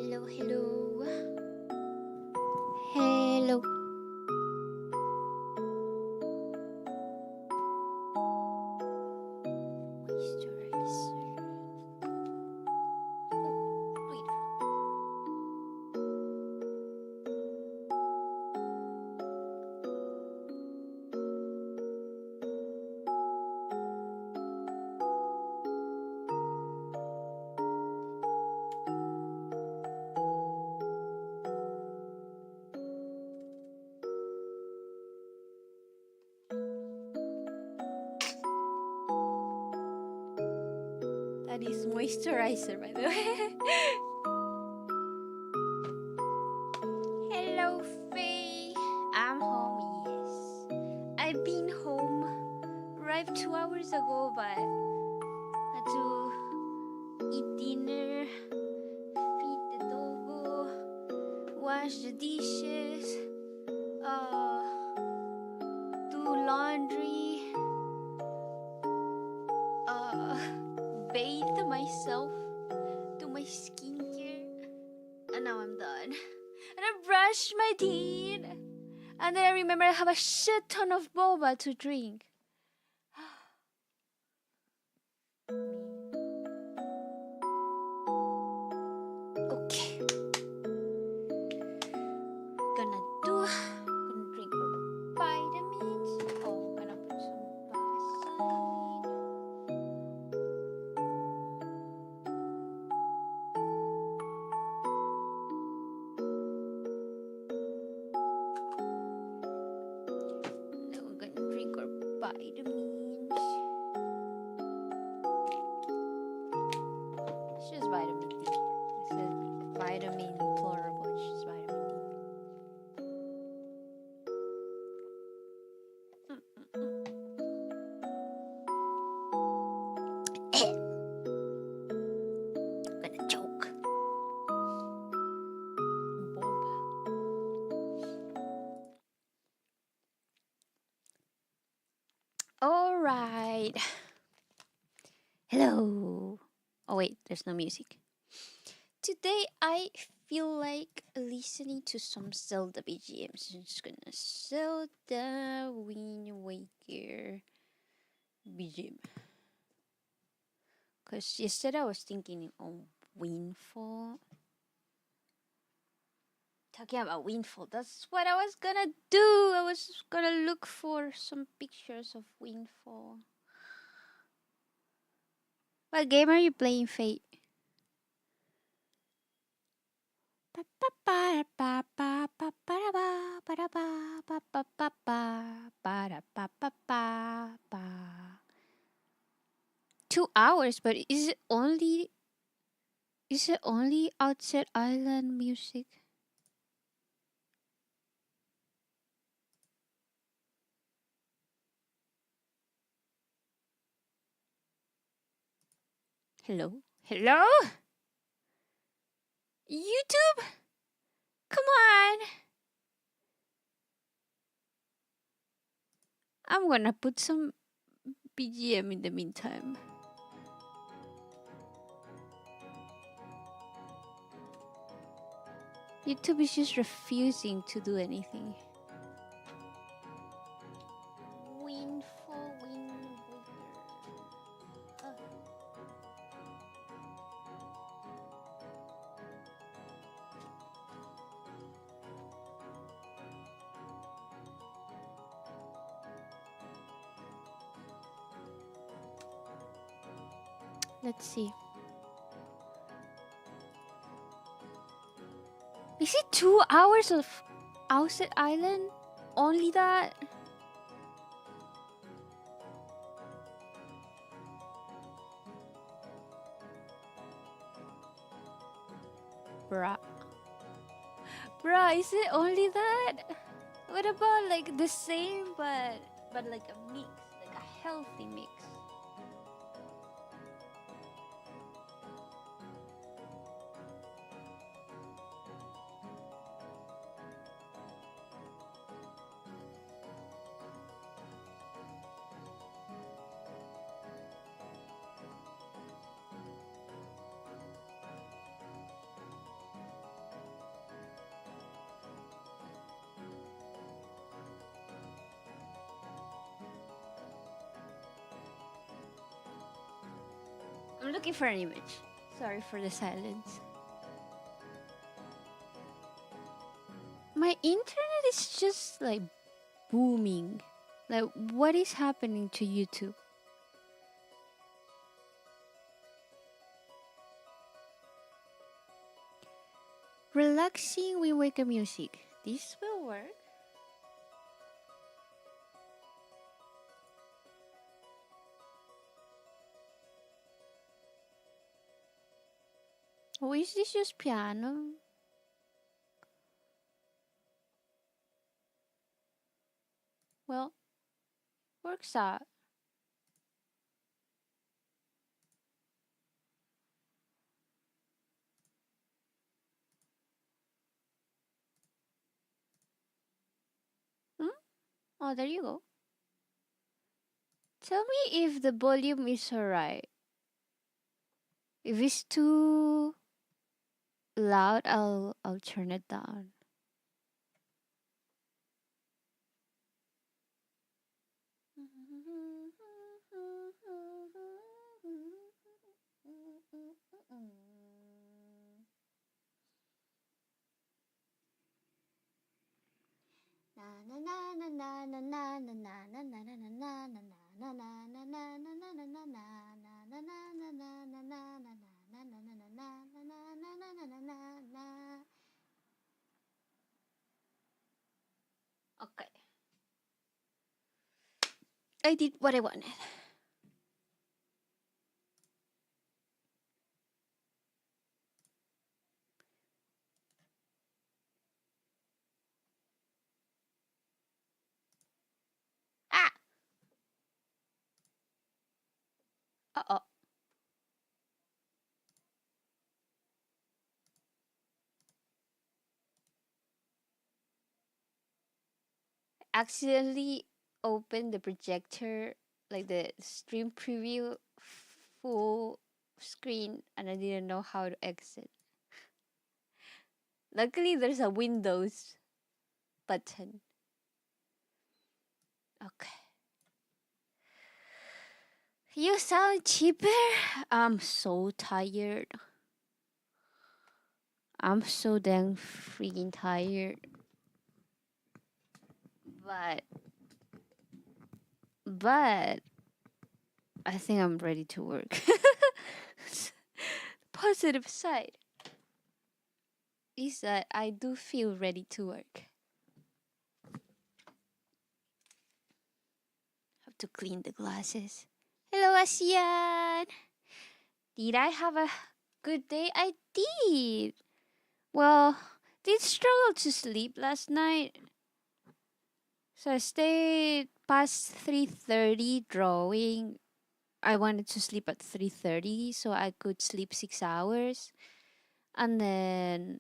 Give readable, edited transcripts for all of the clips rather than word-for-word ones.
Hello, hello. Hello. Moisturizer. Oh, wait. That is moisturizer, by the way. Hello, Faye. I'm home, yes. I've been home. Arrived 2 hours ago, but had to eat dinner, feed the doggo, wash the dishes, do laundry, bathe myself, do my skincare, and now I'm done. And I brushed my teeth, and then I remember I have a shit ton of boba to drink. Okay. Gonna drink vitamins. Oh, gonna put some Vaseline. Now we're gonna drink our vitamins. It's just vitamin D. It's a vitamin plural, but it's just vitamin D. I'm gonna choke. Boba. All right. Hello. Oh wait, there's no music. Today I feel like listening to some Zelda BGMs. I'm just gonna Zelda Wind Waker BGM. Cause yesterday I was thinking on Windfall. Talking about Windfall, that's what I was gonna do. I was gonna look for some pictures of Windfall. What game are you playing, Fate? $2, but is it only Outside Island music? Hello? Hello? YouTube? Come on! I'm gonna put some BGM in the meantime. YouTube is just refusing to do anything. Win for win wigger. Let's see. Is it 2 hours of Outset Island? Only that? Bruh. Bruh, is it only that? What about like the same but like a mix, like a healthy mix? I'm looking for an image. Sorry for the silence. My internet is just like booming. Like, what is happening to YouTube? Relaxing Wind Waker music. This will work. Or is this just piano? Well, works out. Hmm? Oh, there you go. Tell me if the volume is alright. If it's too loud, I'll turn it down. Okay. I did what I wanted. Ah! Uh-oh. Accidentally opened the projector, like the stream preview full screen, and I didn't know how to exit. Luckily, there's a Windows button. Okay. You sound cheaper? I'm so tired. I'm so dang freaking tired. But I think I'm ready to work. Positive side is that I do feel ready to work. Have to clean the glasses. Hello, Asian. Did I have a good day? I did. Well, did struggle to sleep last night. So I stayed past 3:30 drawing I wanted to sleep at 3:30 so I could sleep 6 hours. And then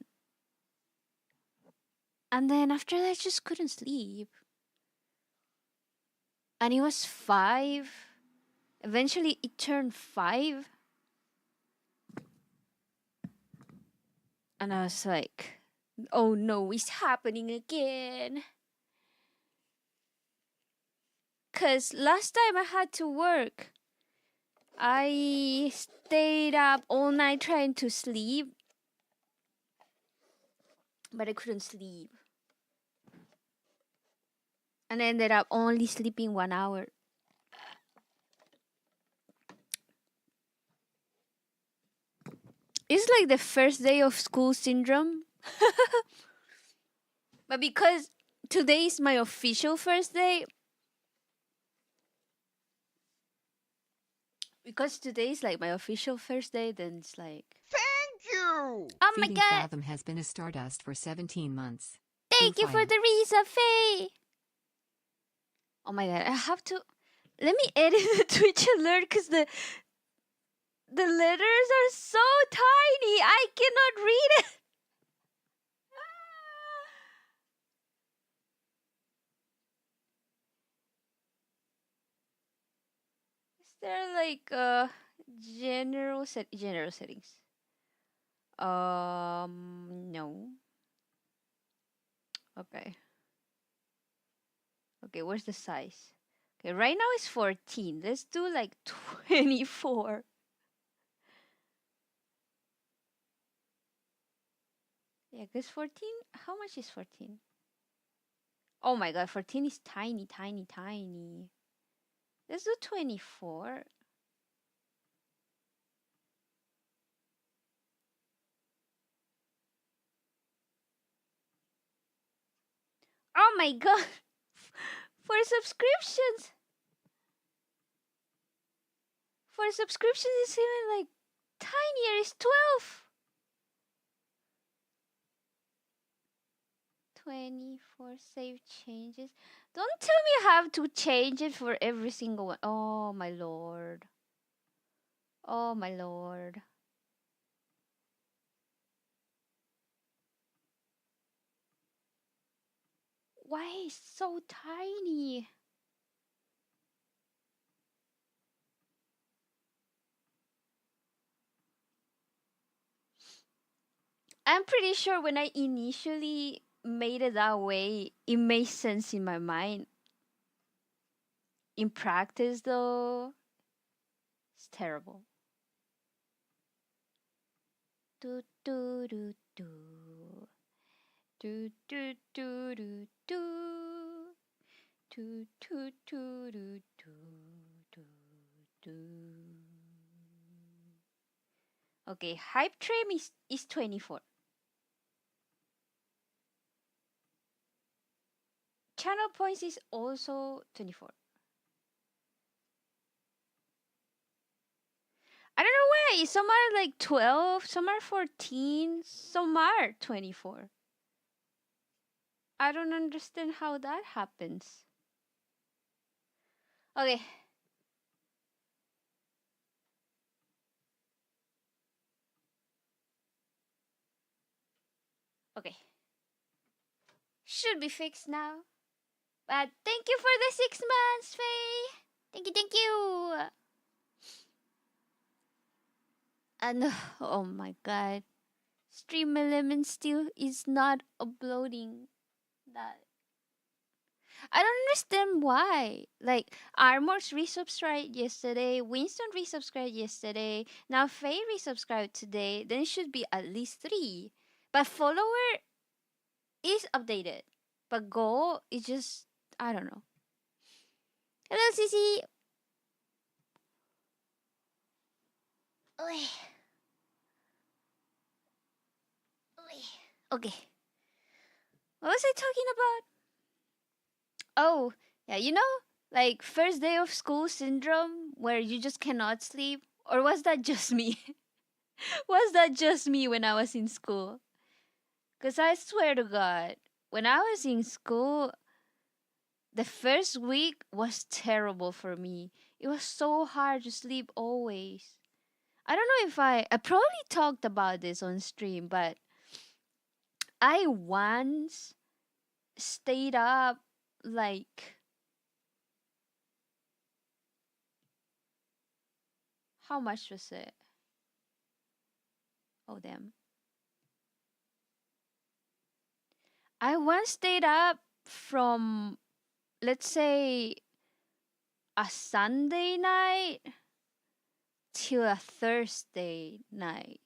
after that I just couldn't sleep. And it was 5. Eventually it turned 5 and I was like, "Oh no, it's happening again." Cuz last time I had to work, I stayed up all night trying to sleep, but I couldn't sleep. And I ended up only sleeping 1 hour. It's like the first day of school syndrome. But because today is my official first day, because today is like my official first day, then it's like, Thank you! oh my Feeding god, Fathom has been a Stardust for 17 months. thank you for Fire. the resub, Faye. Oh my god, I have to. Let me edit the Twitch alert because the letters are so tiny. I cannot read it. Is there like general settings? No. Okay. Okay, where's the size? Okay, right now it's 14. Let's do like 24. Yeah, because 14, how much is 14? Oh my god, 14 is tiny, tiny, tiny. Let's do 24. Oh my god! For subscriptions! For subscriptions, it's even like tinier. It's 12. 24 save changes. Don't tell me I have to change it for every single one. Oh my lord. Oh my lord. Why is so tiny? I'm pretty sure when I initially made it that way, it made sense in my mind. In practice, though, it's terrible. Do do do do. Do do do do do. Do do do do do do do. Okay, hype train is 24. Channel points is also 24. I don't know why. Some are like 12, some are 14, some are 24. I don't understand how that happens. Okay. Okay. Should be fixed now. But thank you for the 6 months, Faye. Thank you, thank you. And oh my god. Stream Element still is not uploading that. I don't understand why. Like Armor's resubscribed yesterday, Winston resubscribed yesterday, now Faye resubscribed today, then it should be at least 3. But follower is updated. But Go is just I don't know. Hello Cici. Oy. Oy. Okay. What was I talking about? Oh, yeah, like first day of school syndrome where you just cannot sleep? Or was that just me? Was that just me when I was in school? Because I swear to God, when I was in school, The first week was terrible for me. It was so hard to sleep always. I don't know if I probably talked about this on stream, but I once stayed up like how much was it? Oh damn. I once stayed up from, let's say, a Sunday night till a Thursday night.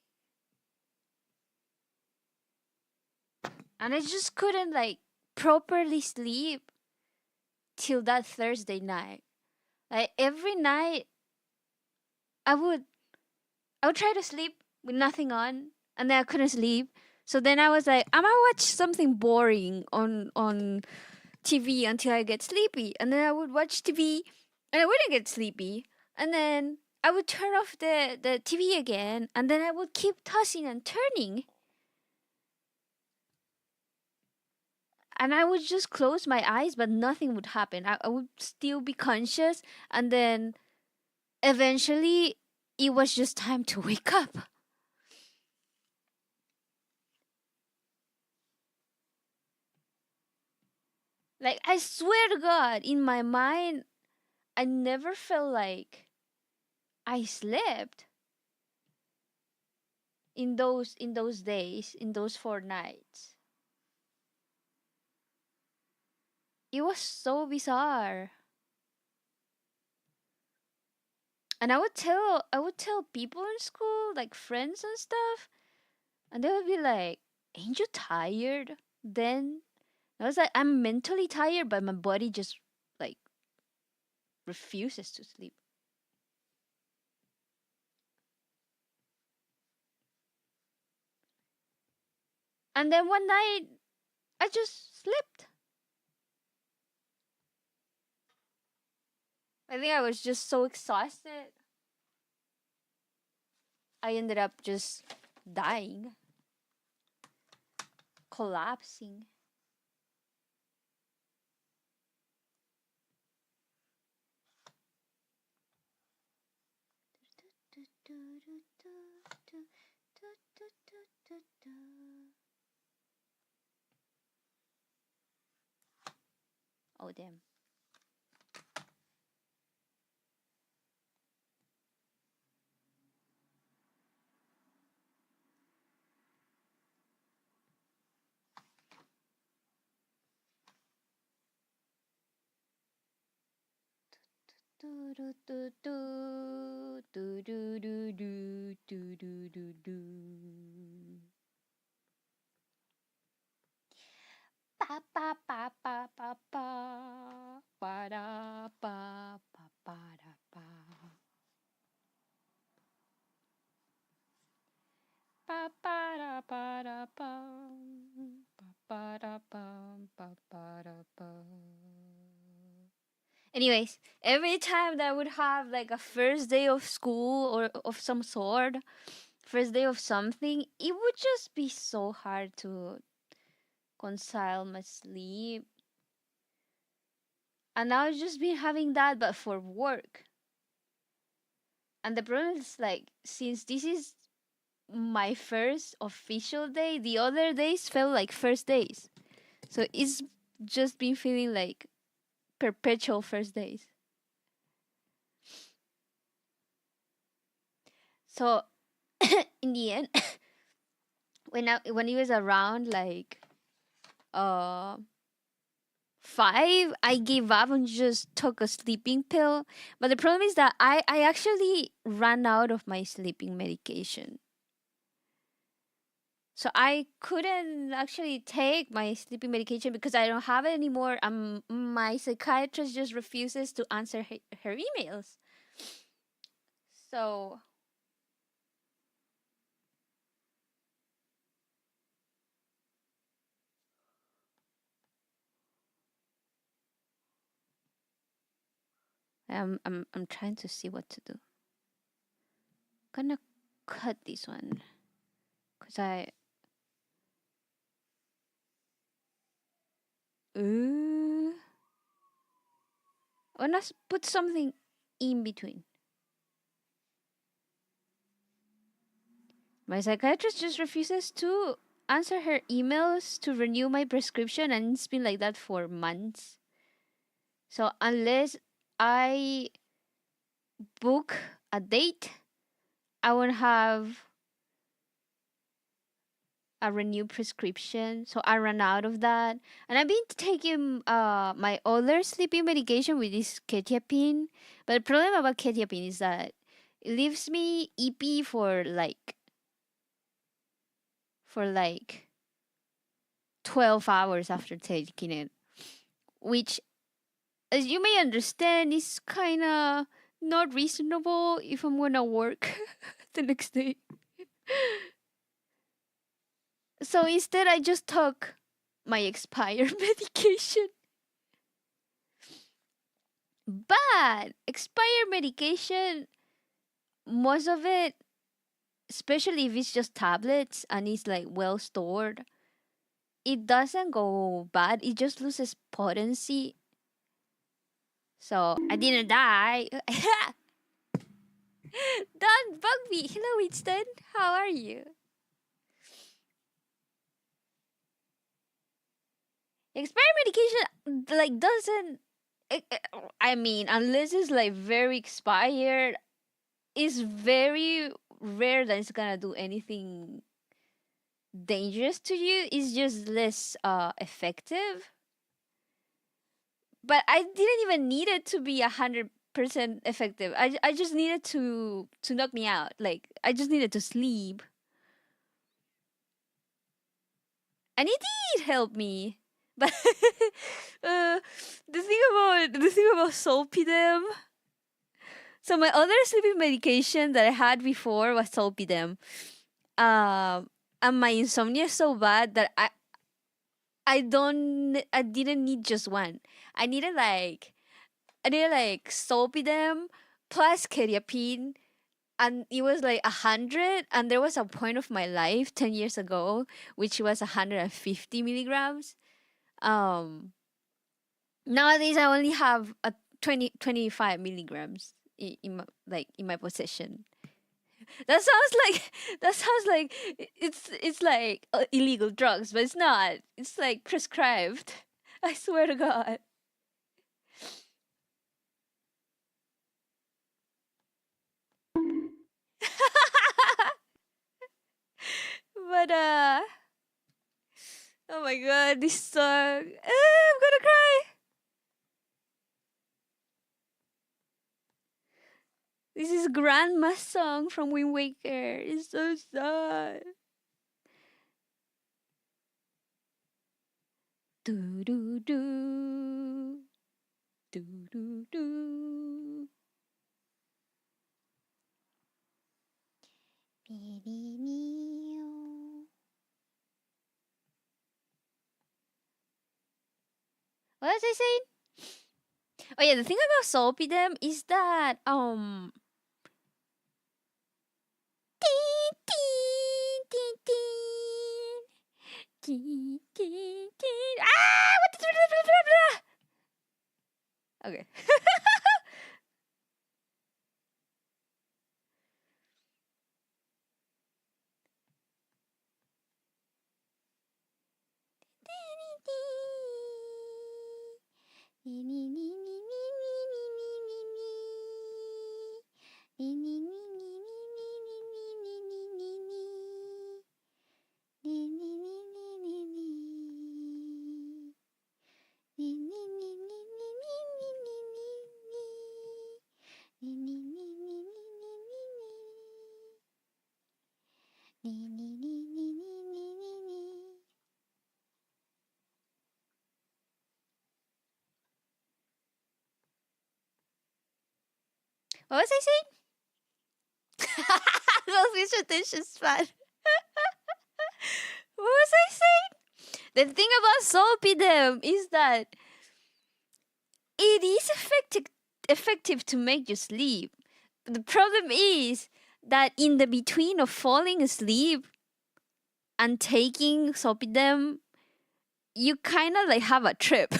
And I just couldn't like properly sleep till that Thursday night. Like every night I would I would try to sleep with nothing on and then I couldn't sleep. So then I was like, I might watch something boring on TV until I get sleepy. And then I would watch TV and I wouldn't get sleepy. And then I would turn off the TV again and then I would keep tossing and turning. And I would just close my eyes, but nothing would happen. I would still be conscious. And then eventually it was just time to wake up. Like, I swear to God, in my mind, I never felt like I slept in those days, in those 4 nights. It was so bizarre. And I would tell people in school, like friends and stuff, and they would be like, "Ain't you tired?" Then I was like, "I'm mentally tired, but my body just like refuses to sleep." And then one night, I just slept. I think I was just so exhausted. I ended up just dying, collapsing. Oh damn. Do do do do do do do do do do do do. Pa pa pa pa pa pa pa da pa pa pa da pa pa pa da pa da pa pa pa da pa pa pa da pa. Anyways, every time that I would have like a first day of school or of some sort, first day of something, it would just be so hard to concile my sleep. And now I've just been having that, but for work. And the problem is like, since this is my first official day, the other days felt like first days. So it's just been feeling like perpetual first days. So in the end, when it was around like uh 5, I gave up and just took a sleeping pill. But the problem is that I actually ran out of my sleeping medication. So I couldn't actually take my sleeping medication because I don't have it anymore. My psychiatrist just refuses to answer her emails. So I'm trying to see what to do. Gonna cut this one because I. Ooh. I wanna put something in between. My psychiatrist just refuses to answer her emails to renew my prescription, and it's been like that for months. So unless I book a date, I won't have a renewed prescription. So I ran out of that. And I've been taking my other sleeping medication, which is quetiapine. But the problem about quetiapine is that it leaves me EP for like 12 hours after taking it, which, as you may understand, is kind of not reasonable if I'm gonna work the next day. So instead, I just took my expired medication. But expired medication, most of it, especially if it's just tablets and it's like well stored, it doesn't go bad. It just loses potency. So I didn't die. Don't bug me. Hello, Winston. How are you? Expired medication like doesn't. I mean, unless it's like very expired, it's very rare that it's gonna do anything dangerous to you. It's just less effective. But I didn't even need it to be 100% effective. I just needed to knock me out. Like I just needed to sleep, and it did help me. But the thing about Solpidem. So my other sleeping medication that I had before was Solpidem. And my insomnia is so bad that I didn't need just one. I needed like Solpidem plus Keriapine, and it was like 100. And there was a point of my life 10 years ago which was 150 milligrams. Um, Nowadays I only have a 25 milligrams in my possession. That sounds like it's like illegal drugs, but it's not. It's like prescribed. I swear to God. But oh my God, this song. I'm gonna cry. This is Grandma's song from Wind Waker. It's so sad. Do do do do do do. What was I saying? Oh yeah, the thing about Solpidem is that Teen, teen, teen, teen. Teen, teen, teen. Ah! What the blah, blah, blah, blah. Okay. What was I saying? Those fish attention span. What was I saying? The thing about Solpidem is that it is effective to make you sleep. The problem is that in the between of falling asleep and taking Solpidem, you kind of like have a trip.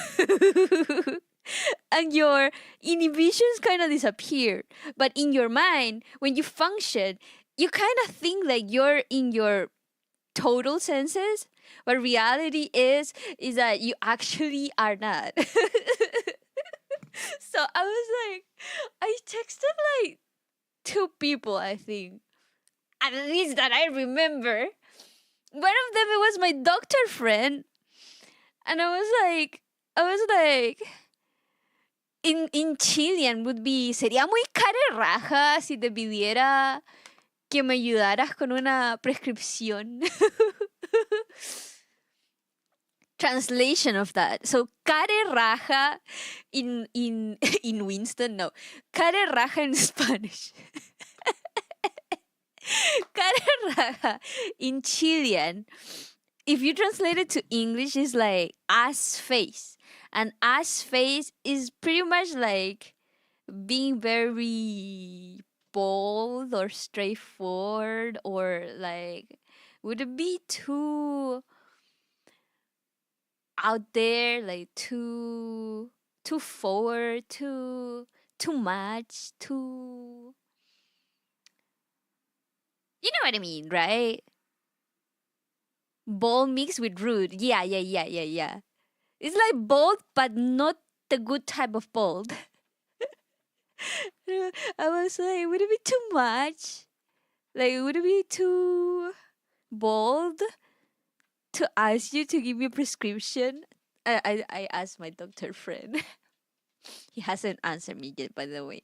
and your inhibitions kind of disappear. But in your mind, when you function, you kind of think like you're in your total senses, but reality is that you actually are not. So I was like, I texted like two people, I think, at least that I remember. One of them it was my doctor friend, and I was like, in Chilean would be, sería muy raja si te pidiera que me ayudaras con una prescripción. Translation of that. So care raja in in Winston, no. Care raja in Spanish. Care raja in Chilean, if you translate it to English, is like ass face. And ass face is pretty much like being very bold or straightforward, or like, would it be too out there, like too forward, too much, too, you know what I mean, right? Bold mixed with rude. Yeah. It's like bold, but not the good type of bold. I was like, would it be too much? Like, would it be too bold to ask you to give me a prescription? I asked my doctor friend. He hasn't answered me yet, by the way.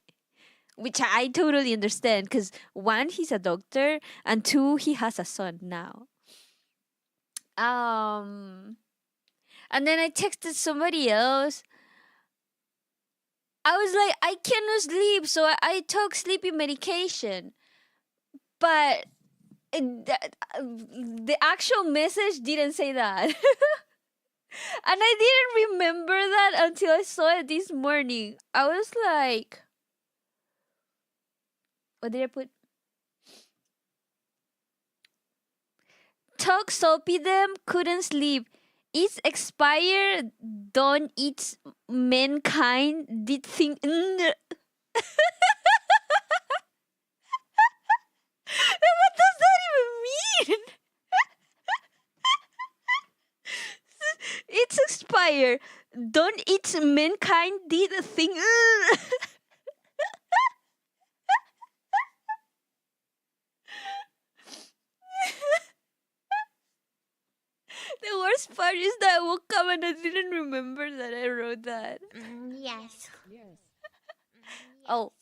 Which I totally understand, because one, he's a doctor, and two, he has a son now. And then I texted somebody else. I was like, I cannot sleep, so I took sleeping medication. But the actual message didn't say that. And I didn't remember that until I saw it this morning. I was like, what did I put? Took Sopidem, couldn't sleep. It's expired, don't eat mankind, did think. What does that even mean? It's expired. Don't eat mankind did a thing. The worst part is that I woke up and I didn't remember that I wrote that. Yes. Oh,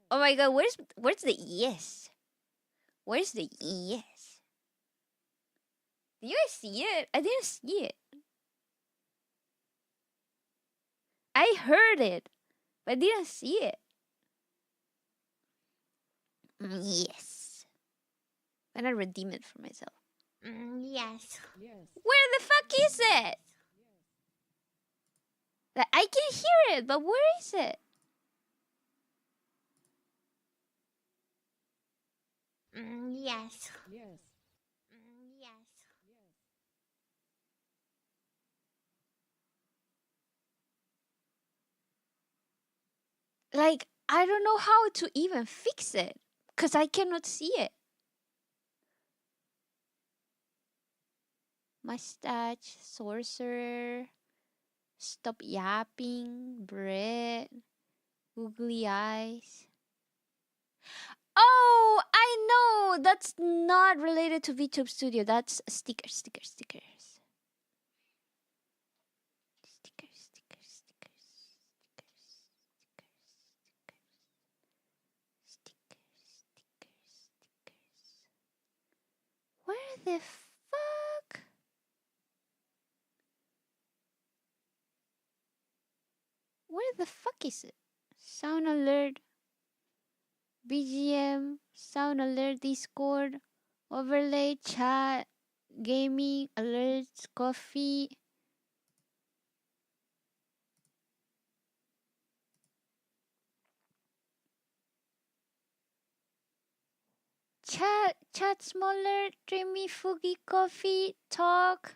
oh my god, where's the yes? Where's the yes? Did you guys see it? I didn't see it. I heard it, but I didn't see it. Yes. I'm gonna redeem it for myself. Yes. Where the fuck is it? Like, I can hear it, but where is it? Yes. Like, I don't know how to even fix it, because I cannot see it. Mustache, sorcerer, stop yapping, bread, googly eyes. Oh, I know! That's not related to VTube Studio. That's stickers. Stickers. Where the fuck? Where the fuck is it? Sound alert. BGM. Sound alert. Discord. Overlay. Chat. Gaming. Alerts. Coffee. Chat smaller. Dreamy. Fuggy. Coffee. Talk.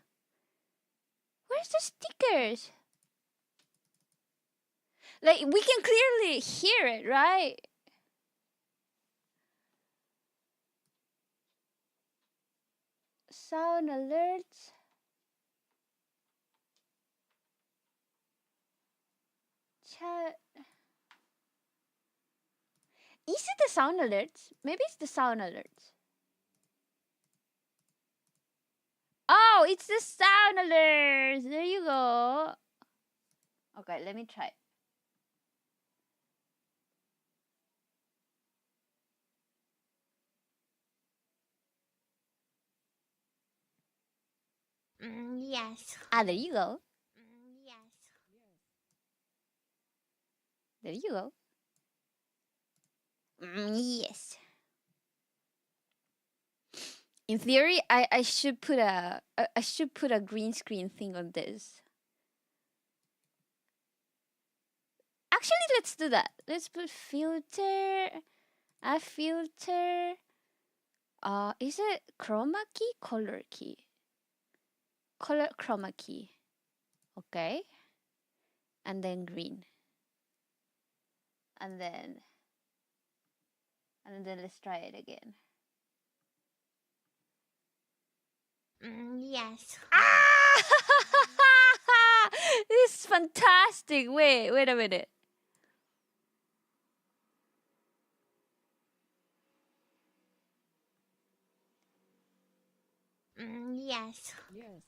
Where's the stickers? Like, we can clearly hear it, right? Sound alerts. Chat. Is it the sound alerts? Maybe it's the sound alerts. Oh, it's the sound alerts. There you go. Okay, let me try. Yes. Ah, there you go. Yes. There you go. Yes. In theory, I should put a green screen thing on this. Actually, let's do that. Let's put filter. A filter. Is it chroma key? Color key. Color chroma key. Okay. And then green. And then let's try it again. Yes. Ah! This is fantastic. Wait a minute. Yes. Yes.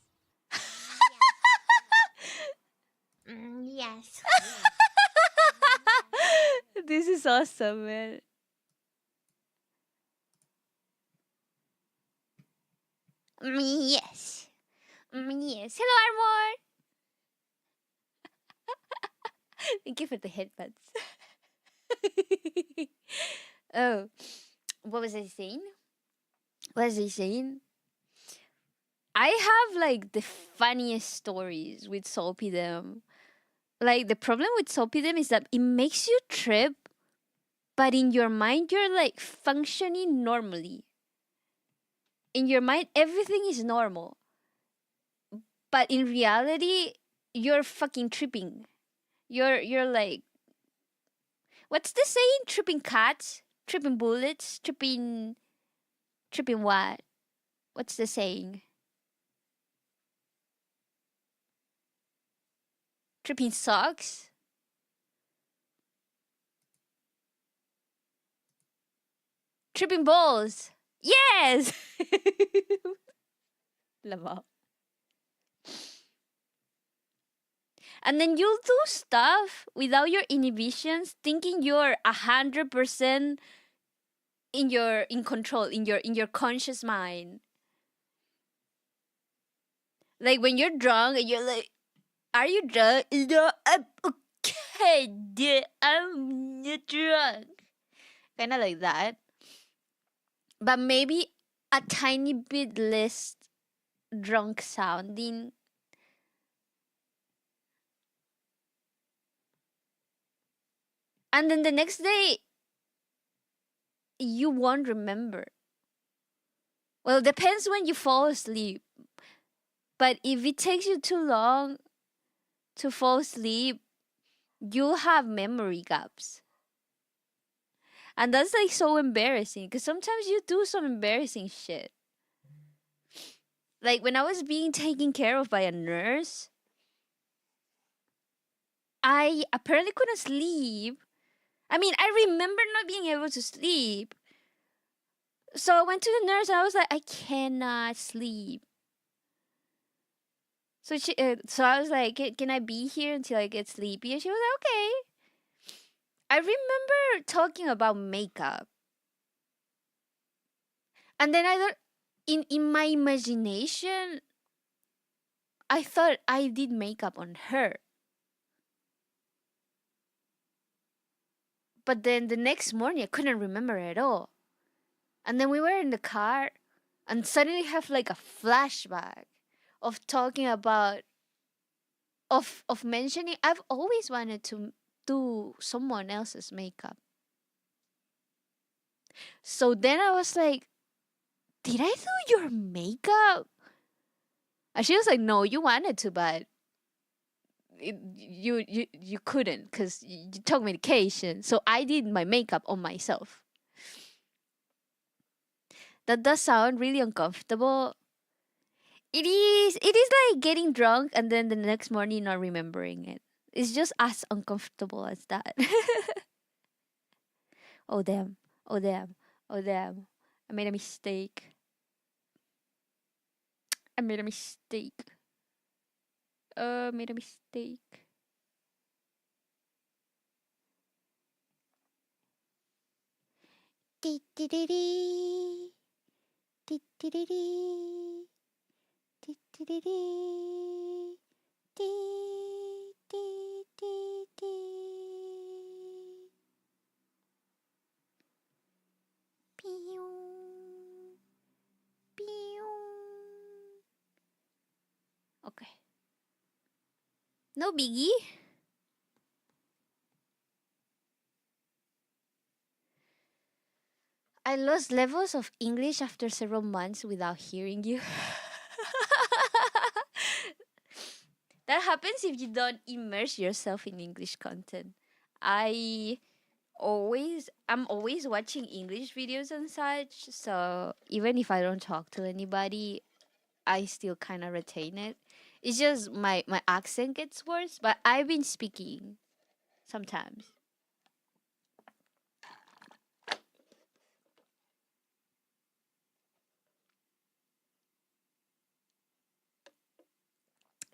Yes. This is awesome, man. Yes. Yes. Hello, Armor. Thank you for the headbuds. Oh, what was I saying? What was I saying? I have like the funniest stories with Sulpidem. Like, the problem with Sulpidem is that it makes you trip, but in your mind you're like functioning normally. In your mind everything is normal, but in reality you're fucking tripping. You're like, what's the saying? Tripping cats, tripping bullets, tripping what? What's the saying? Tripping socks? Tripping balls. Yes. Lava. And then you'll do stuff without your inhibitions, thinking you're 100% in control, in your conscious mind. Like when you're drunk and you're like, are you drunk? No, I'm okay, dude. I'm not drunk. Kind of like that. But maybe a tiny bit less drunk sounding. And then the next day, you won't remember. Well, depends when you fall asleep. But if it takes you too long to fall asleep, you'll have memory gaps. And that's like so embarrassing because sometimes you do some embarrassing shit. Like when I was being taken care of by a nurse, I apparently couldn't sleep. I mean, I remember not being able to sleep. So I went to the nurse and I was like, I cannot sleep. So I was like, can I be here until I get sleepy? And she was like, okay. I remember talking about makeup. And then I thought, in my imagination, I thought I did makeup on her. But then the next morning, I couldn't remember at all. And then we were in the car and suddenly have like a flashback of talking about, of mentioning, I've always wanted to do someone else's makeup. So then I was like, did I do your makeup? And she was like, no, you wanted to, but you couldn't because you took medication. So I did my makeup on myself. That does sound really uncomfortable. It is like getting drunk and then the next morning not remembering it. It's just as uncomfortable as that. Oh damn. Oh damn. Oh damn. I made a mistake. I made a mistake. Made a mistake. Dee dee dee dee. Dee dee dee dee. Dee dee dee dee. Dee dee dee dee. Pew. Pew. Okay. No biggie. I lost levels of English after several months without hearing you. That happens if you don't immerse yourself in English content. I'm always watching English videos and such, so even if I don't talk to anybody, I still kind of retain it. It's just my accent gets worse, but I've been speaking sometimes.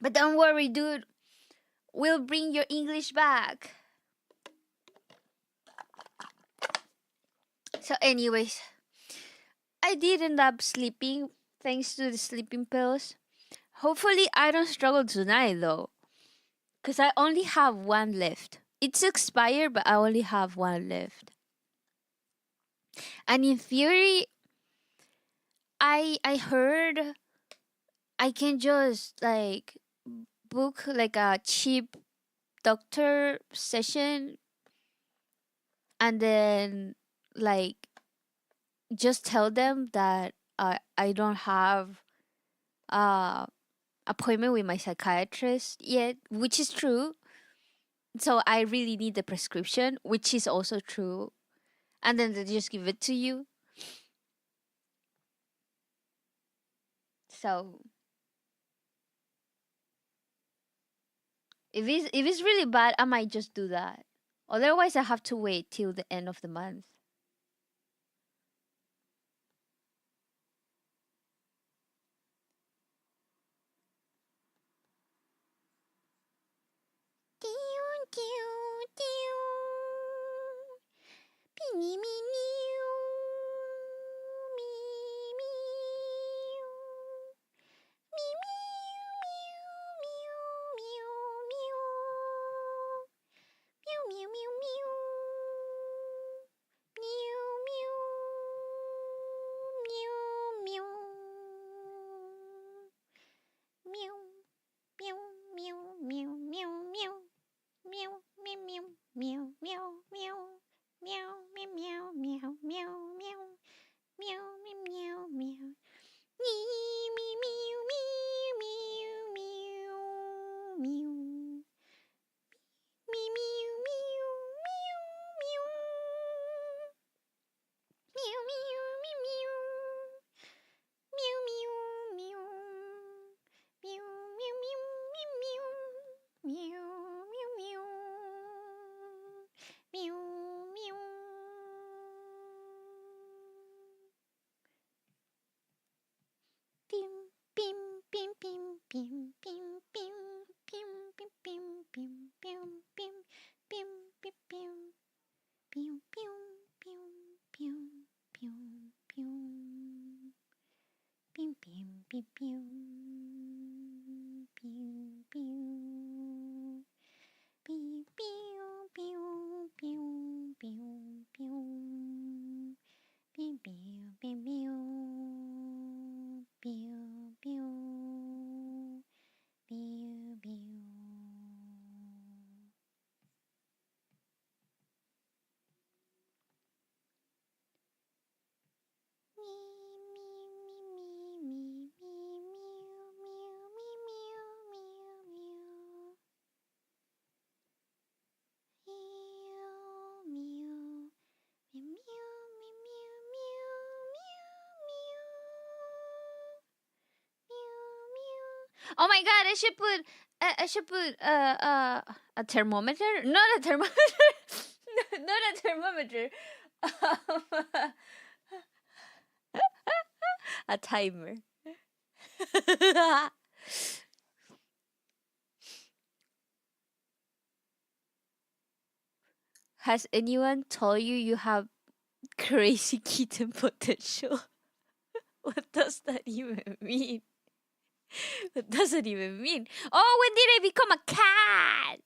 But don't worry, dude. We'll bring your English back. So, anyways, I did end up sleeping thanks to the sleeping pills. Hopefully, I don't struggle tonight though, because I only have one left. It's expired, but I only have one left. And in theory, I heard I can just like book like a cheap doctor session and then like just tell them that I don't have appointment with my psychiatrist yet, which is true. So I really need the prescription, which is also true. And then they just give it to you. So if it's really bad, I might just do that. Otherwise, I have to wait till the end of the month. Oh my god, I should put a thermometer. Not a thermometer. Not a thermometer. Um, a timer. Has anyone told you you have crazy kitten potential? What does that even mean? What does it even mean? Oh, when did I become a cat?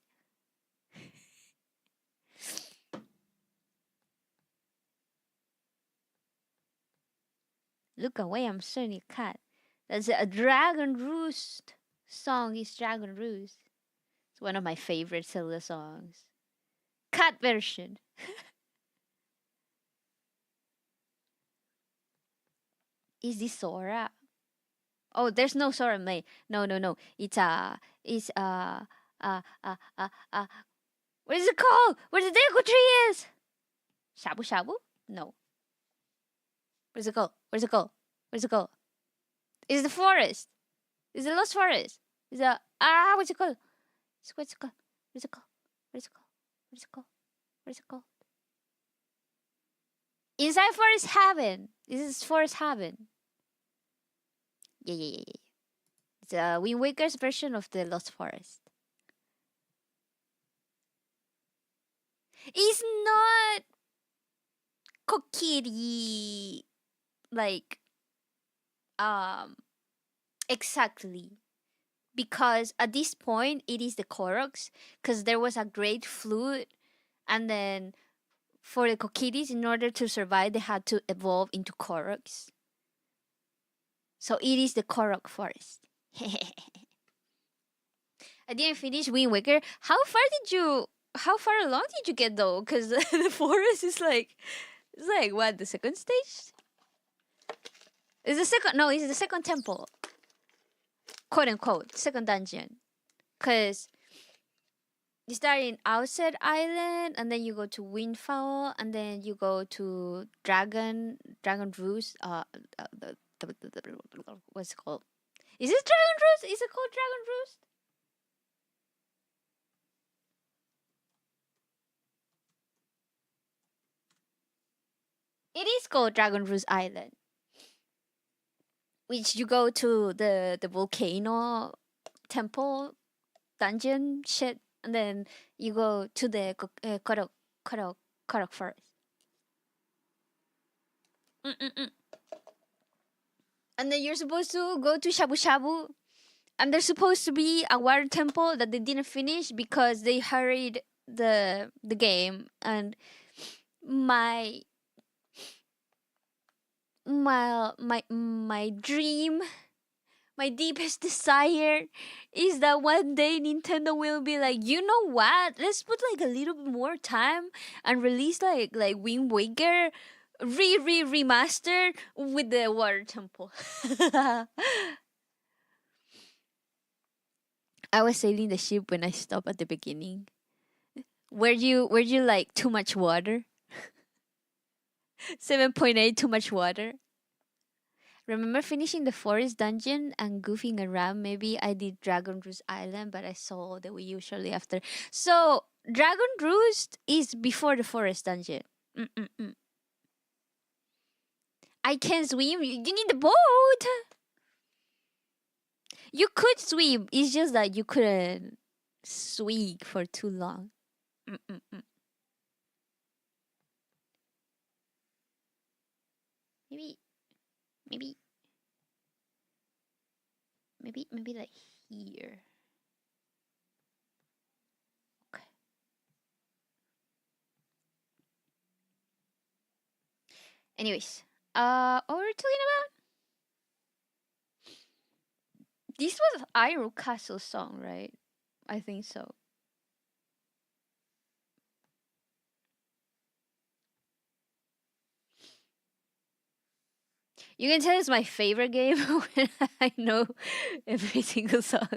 Look away, I'm certainly a cat. That's a Dragon Roost song. Is Dragon Roost. It's one of my favorite Zelda songs. Cat version. Is this Sora? Oh, there's no Sora May. No, no, no. It's what is it called? Where the Deku Tree is? Shabu Shabu? No. Where's it go? Where's it go? Where's it go? It's the forest. It's the Lost Forest. It's a what's it called? What's it called? Where's it called? Where's it called? Where's it called? Where's it called? Inside Forest Haven. This is Forest Haven. Yeah, yeah, yeah, yeah. It's Wind Waker's version of the Lost Forest. It's not Kokiri like exactly, because at this point it is the Koroks, because there was a great flood, and then for the Kokiris, in order to survive, they had to evolve into Koroks. So it is the Korok forest. I didn't finish Wind Waker. How far along did you get though? Because the forest is like, it's like what, the second stage? It's the second, no, it's the second temple. Quote unquote, second dungeon. Because you start in Outset Island, and then you go to Windfall, and then you go to Dragon Roost. What's it called? Is it Dragon Roost? Is it called Dragon Roost? It is called Dragon Roost Island, which you go to the volcano temple dungeon shit, and then you go to the Korok forest. Mm-mm-mm. And then you're supposed to go to Shabu Shabu, and there's supposed to be a water temple that they didn't finish because they hurried the game. And my my dream, my deepest desire is that one day Nintendo will be like, you know what? Let's put like a little bit more time and release like Wind Waker remastered with the water temple. I was sailing the ship when I stopped at the beginning. Were you like too much water? 7.8 too much water. Remember finishing the forest dungeon and goofing around? Maybe I did Dragon Roost Island, but I saw the Wii U shortly after. So Dragon Roost is before the forest dungeon. Mm-mm-mm. I can't swim. You need the boat. You could swim. It's just that you couldn't swing for too long. Mm-mm-mm. Maybe, maybe, maybe like here. Okay. Anyways, what were we talking about? This was Iroh Castle song, right? I think so. You can tell it's my favorite game when I know every single song.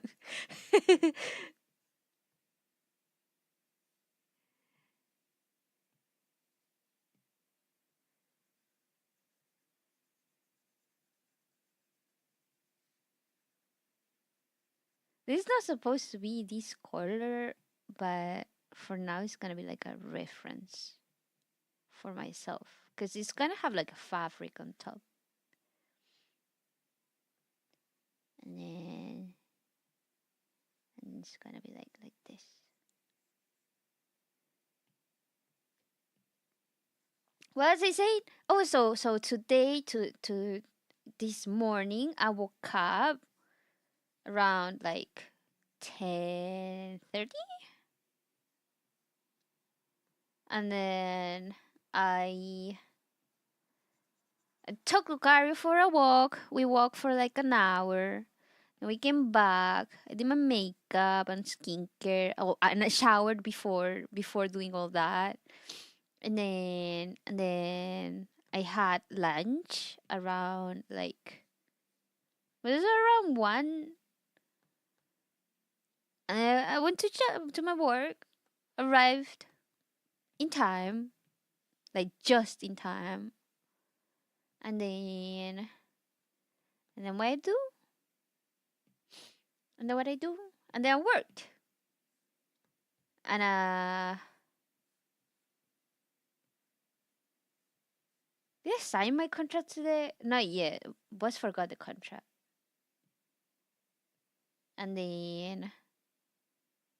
This is not supposed to be this color, but for now it's gonna be like a reference for myself because it's gonna have like a fabric on top, and then it's gonna be like this. What was I saying? Oh, so today to this morning I woke up around like 10:30, and then I took Lucario for a walk. We walked for like an hour. Then we came back. I did my makeup and skincare. Oh, and I showered before doing all that. And then I had lunch around like was it around 1. And I went to my work, arrived in time, like just in time. And then what I do? And then what I do? And then I worked. And did I sign my contract today? Not yet. Boss forgot the contract. And then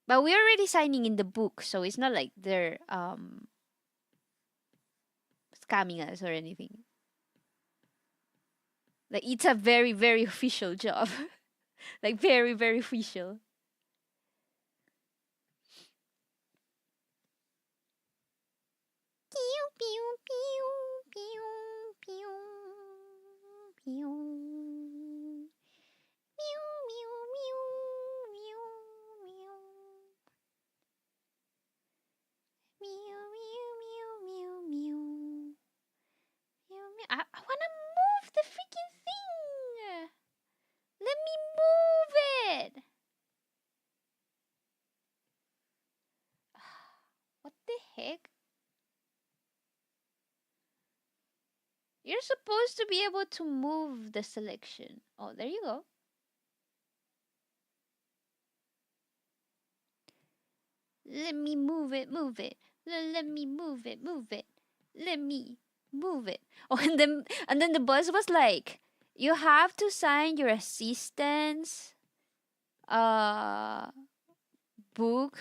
but we're already signing in the book, so it's not like they're scamming us or anything. Like it's a very, very official job. Like very, very official. Pew pew pew pew pew pew. Mew mew mew mew mew. Mew mew mew mew mew. Mew mew. I wanna move the freaking thing. Let me move it. What the heck? You're supposed to be able to move the selection. Oh, there you go. Let me move it, move it. Let me move it, move it. Let me move it. Oh, and then the boss was like, you have to sign your assistant's book.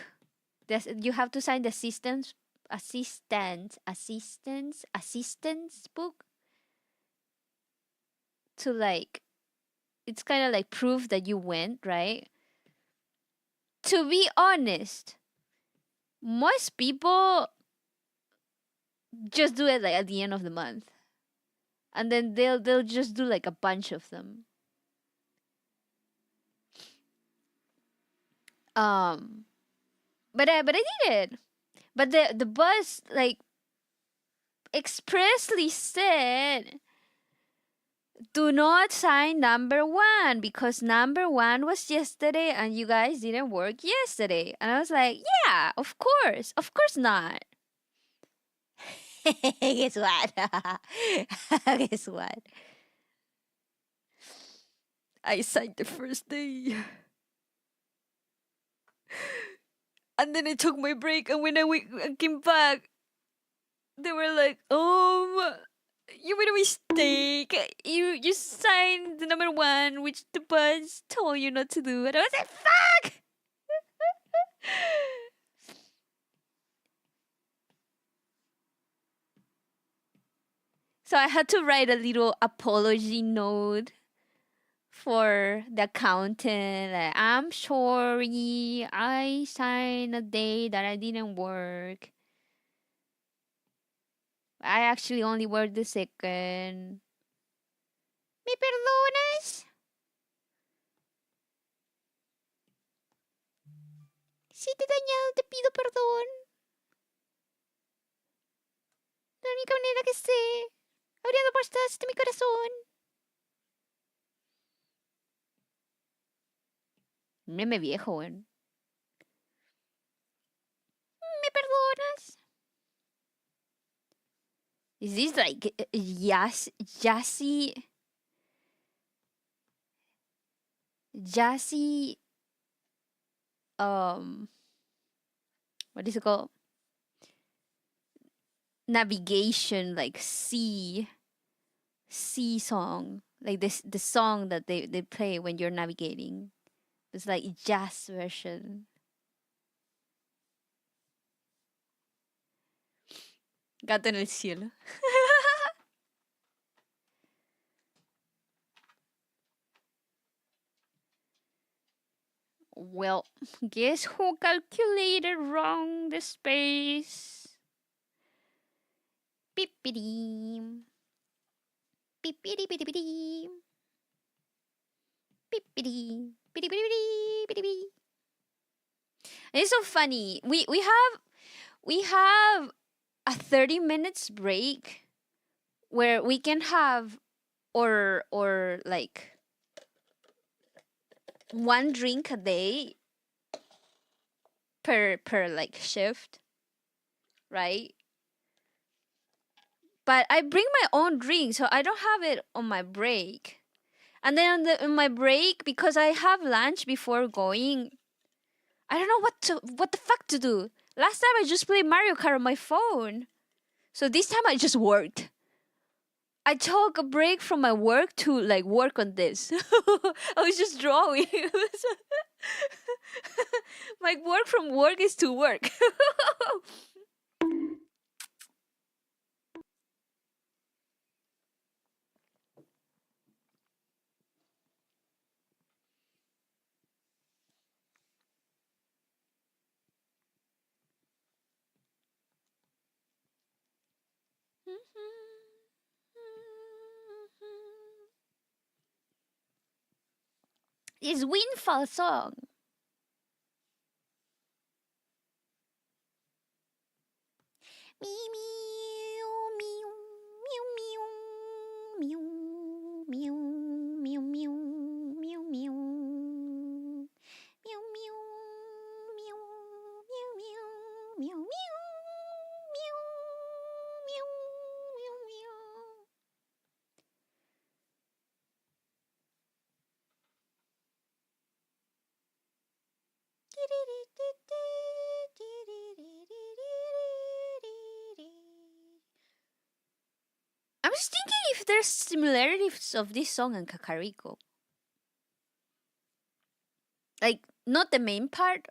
You have to sign the assistant's book to like it's kind of like proof that you went, right? To be honest, most people just do it like at the end of the month. And then they'll just do like a bunch of them. But I did it. But the boss like expressly said do not sign number 1 because number 1 was yesterday and you guys didn't work yesterday. And I was like, yeah, of course not. Guess what? Guess what? I signed the first day. And then I took my break, and when I came back, they were like, you made a mistake. You signed the number 1, which the boss told you not to do. And I was like, fuck! So I had to write a little apology note for the accountant. Like, I'm sorry, I signed a day that I didn't work. I actually only worked the second. ¿Me perdonas? Si te he dañado, te pido perdón. La única manera que sé, abriendo puertas de mi corazón. Meme viejo, weón. ¿Me perdonas? Is this like Jassy um what is it called, navigation, like sea song, like this the song that they play when you're navigating. It's like jazz version. Gato en el cielo. Well, guess who calculated wrong the space? Beep-a-dee. Beep-a-dee-beep-a-dee. Beep-a-dee. Beep-a-dee-beep-a-dee. It's so funny. We have a 30 minutes break where we can have or like one drink a day per like shift, right? But I bring my own drink, so I don't have it on my break. And then on my break, because I have lunch before going, I don't know what the fuck to do. Last time I just played Mario Kart on my phone. So this time I just worked. I took a break from my work to like work on this. I was just drawing. My work from work is to work. It's Windfall song. Me meow meow meow meow meow meow meow meow meow meow meow meow meow meow meow meow. I'm just thinking if there's similarities of this song and Kakariko. Like, not the main part,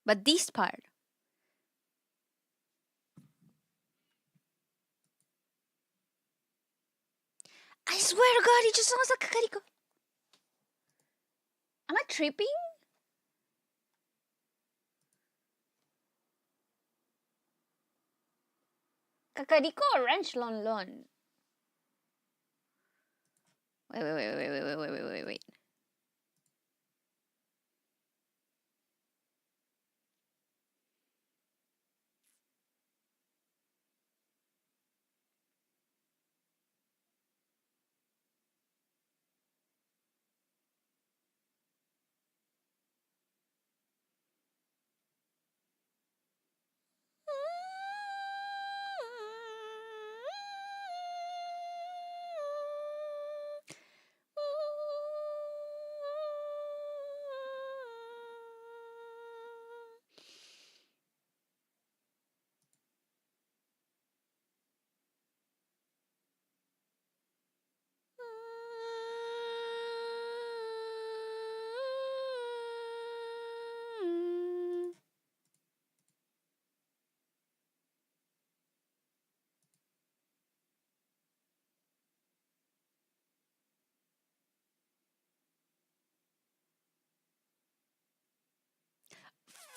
but this part. I swear to God, it just sounds like Kakariko. Am I tripping? Kakariko or Ranch Lon Lon? Wait.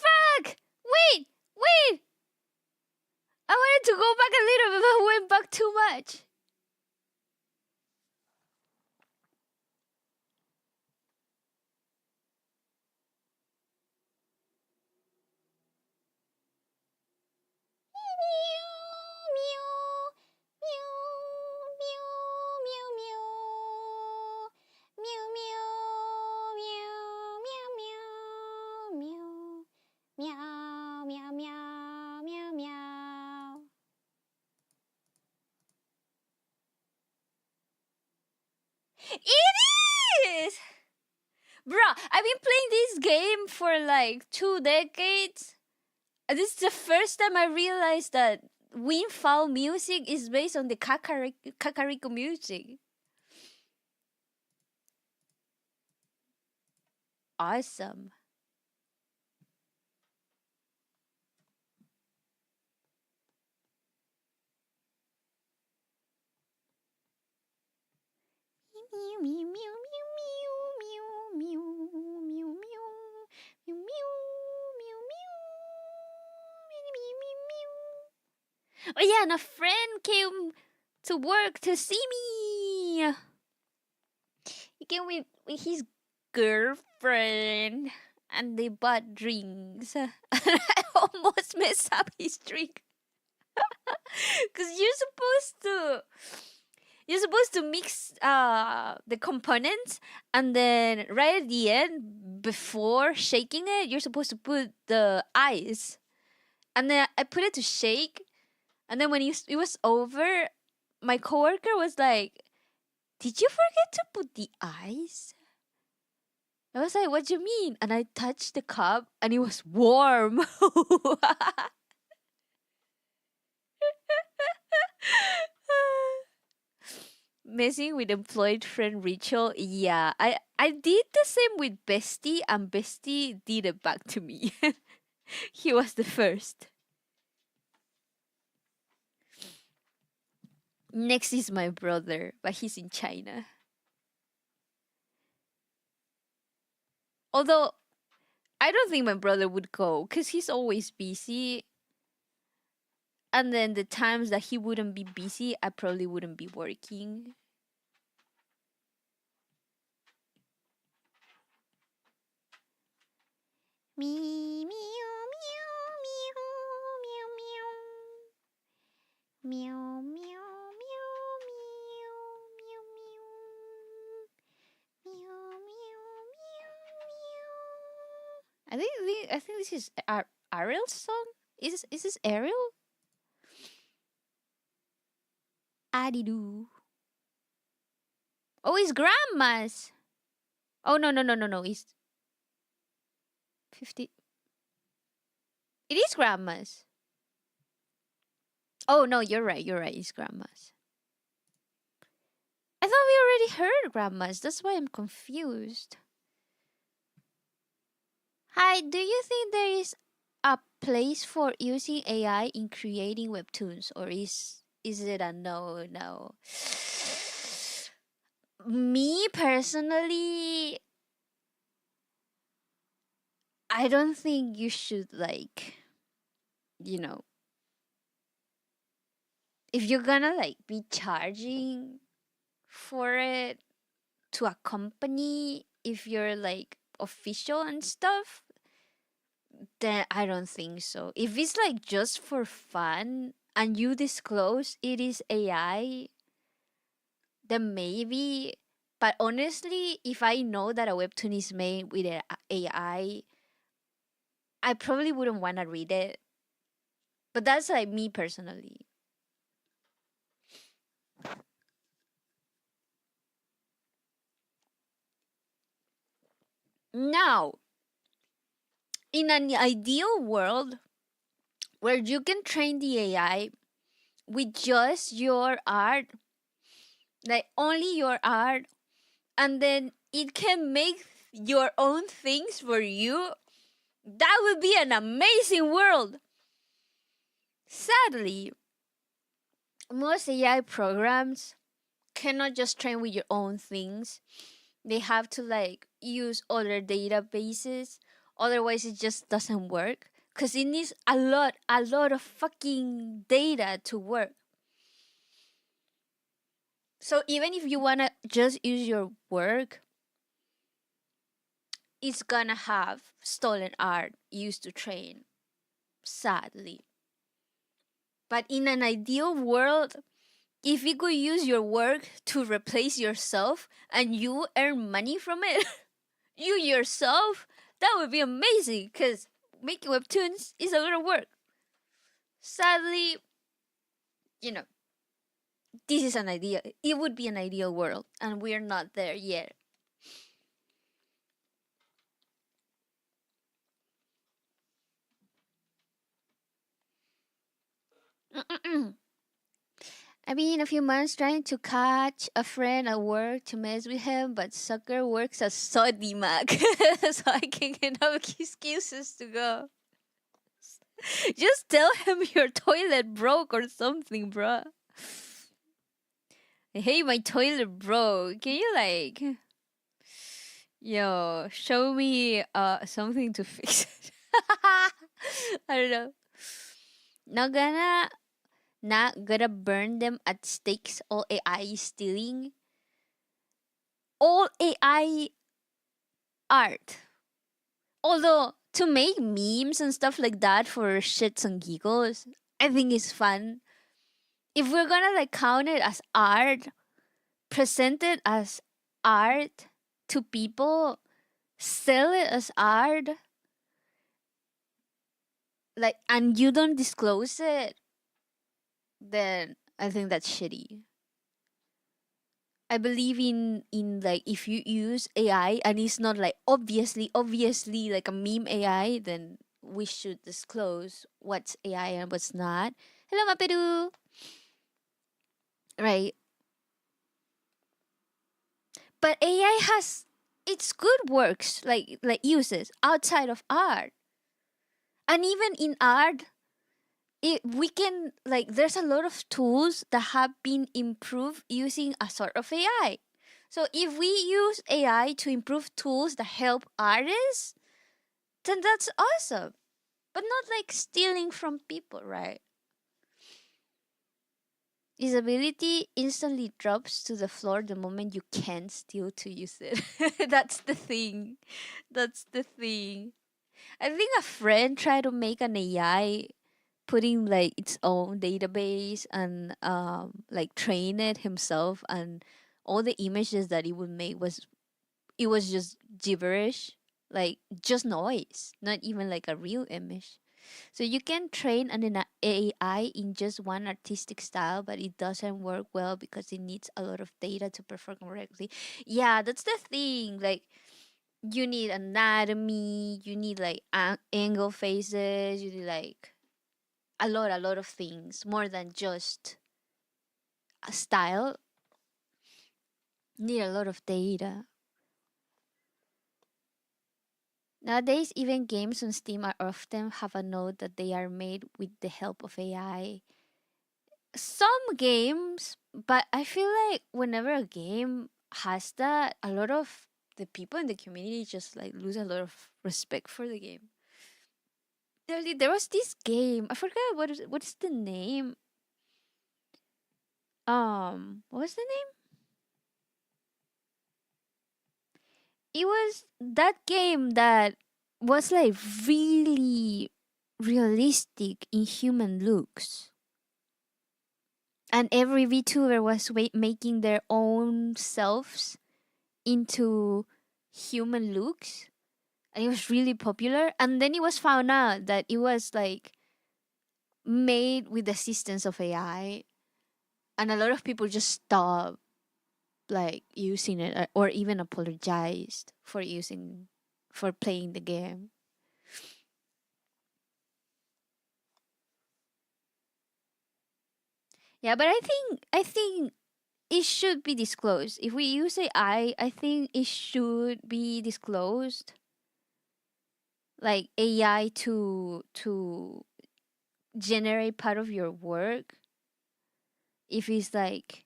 Fuck! Wait! I wanted to go back a little bit, but went back too much. It is! Bruh, I've been playing this game for like 2 decades. This is the first time I realized that Windfall music is based on the Kakariko music. Awesome. Meow meow meow meow meow meow meow meow meow meow meow meow. Oh yeah, and a friend came to work to see me. He came with his girlfriend, and they bought drinks. And I almost messed up his drink. Cause you're supposed to mix the components, and then right at the end, before shaking it, you're supposed to put the ice. And then I put it to shake, and then when it was over, my coworker was like, "Did you forget to put the ice?" I was like, "What do you mean?" And I touched the cup, and it was warm. Messing with employed friend Rachel, yeah, I did the same with Bestie, and Bestie did it back to me. He was the first. Next is my brother, but he's in China. Although I don't think my brother would go because he's always busy. And then the times that he wouldn't be busy, I probably wouldn't be working. Me meow meow meow meow meow meow meow meow meow meow meow meow meow. I think this is Ariel's song. Is this Ariel? Adidu. Oh, it's grandma's. Oh no. It's 50. It is grandma's. Oh no, you're right. It's grandma's. I thought we already heard grandma's. That's why I'm confused. Hi, do you think there is a place for using AI in creating webtoons, or is it a no? Me personally, I don't think you should, like, you know, if you're gonna like be charging for it to a company, if you're like official and stuff, then I don't think so. If it's like just for fun and you disclose it is AI, then maybe. But honestly, if I know that a webtoon is made with AI, I probably wouldn't want to read it. But that's like me personally. Now, in an ideal world where you can train the AI with just your art, like only your art, and then it can make your own things for you, that would be an amazing world. Sadly, most AI programs cannot just train with your own things. They have to like use other databases, otherwise it just doesn't work because it needs a lot of fucking data to work. So even if you want to just use your work, it's gonna have stolen art used to train, sadly. But in an ideal world, if you could use your work to replace yourself and you earn money from it, you yourself, that would be amazing because making webtoons is a lot of work. Sadly, you know, this is an ideal, it would be an ideal world, and we're not there yet. I mean, a few months trying to catch a friend at work to mess with him, but sucker works as Sodimac, so I can get enough excuses to go. Just tell him your toilet broke or something, bruh. Hey, my toilet broke. Can you like, yo, show me something to fix it? I don't know. Not gonna not gonna burn them at stakes. All AI stealing. All AI art. Although to make memes and stuff like that for shits and giggles, I think it's fun. If we're gonna like count it as art, present it as art to people, sell it as art, like, and you don't disclose it, then I think that's shitty. I believe in like if you use AI and it's not like obviously like a meme AI, then we should disclose what's AI and what's not. Hello, Maperu. Right. But AI has its good works, like uses outside of art. And even in art, we can like there's a lot of tools that have been improved using a sort of AI. So if we use AI to improve tools that help artists, then that's awesome. But not like stealing from people, right? Usability instantly drops to the floor the moment you can steal to use it. That's the thing. That's the thing. I think a friend tried to make an AI putting like its own database and like train it himself, and all the images that it would make was just gibberish, like just noise, not even like a real image. So you can train an AI in just one artistic style, but it doesn't work well because it needs a lot of data to perform correctly. Yeah, that's the thing. Like you need anatomy, you need like angle faces, you need like a lot of things more than just a style. Need a lot of data. Nowadays, even games on Steam are often have a note that they are made with the help of AI. Some games, but I feel like whenever a game has that, a lot of the people in the community just like lose a lot of respect for the game. There was this game. I forgot what is the name. What was the name? It was that game that was like really realistic in human looks, and every VTuber was making their own selves into human looks, and it was really popular. And then it was found out that it was like made with the assistance of AI, and a lot of people just stopped like using it, or even apologized for playing the game. Yeah, but I think it should be disclosed. If we use AI, I think it should be disclosed. Like AI to generate part of your work, if it's like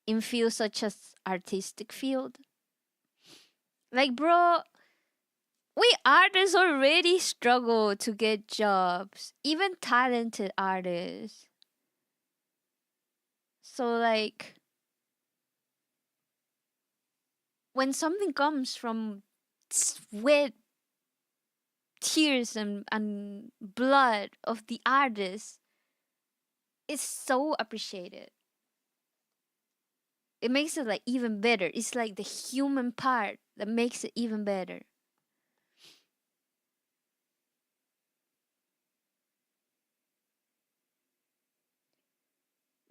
in fields such as artistic field. Like bro, we artists already struggle to get jobs, even talented artists. So like when something comes from sweat, tears, and blood of the artist, it's so appreciated. It makes it like even better. It's like the human part that makes it even better.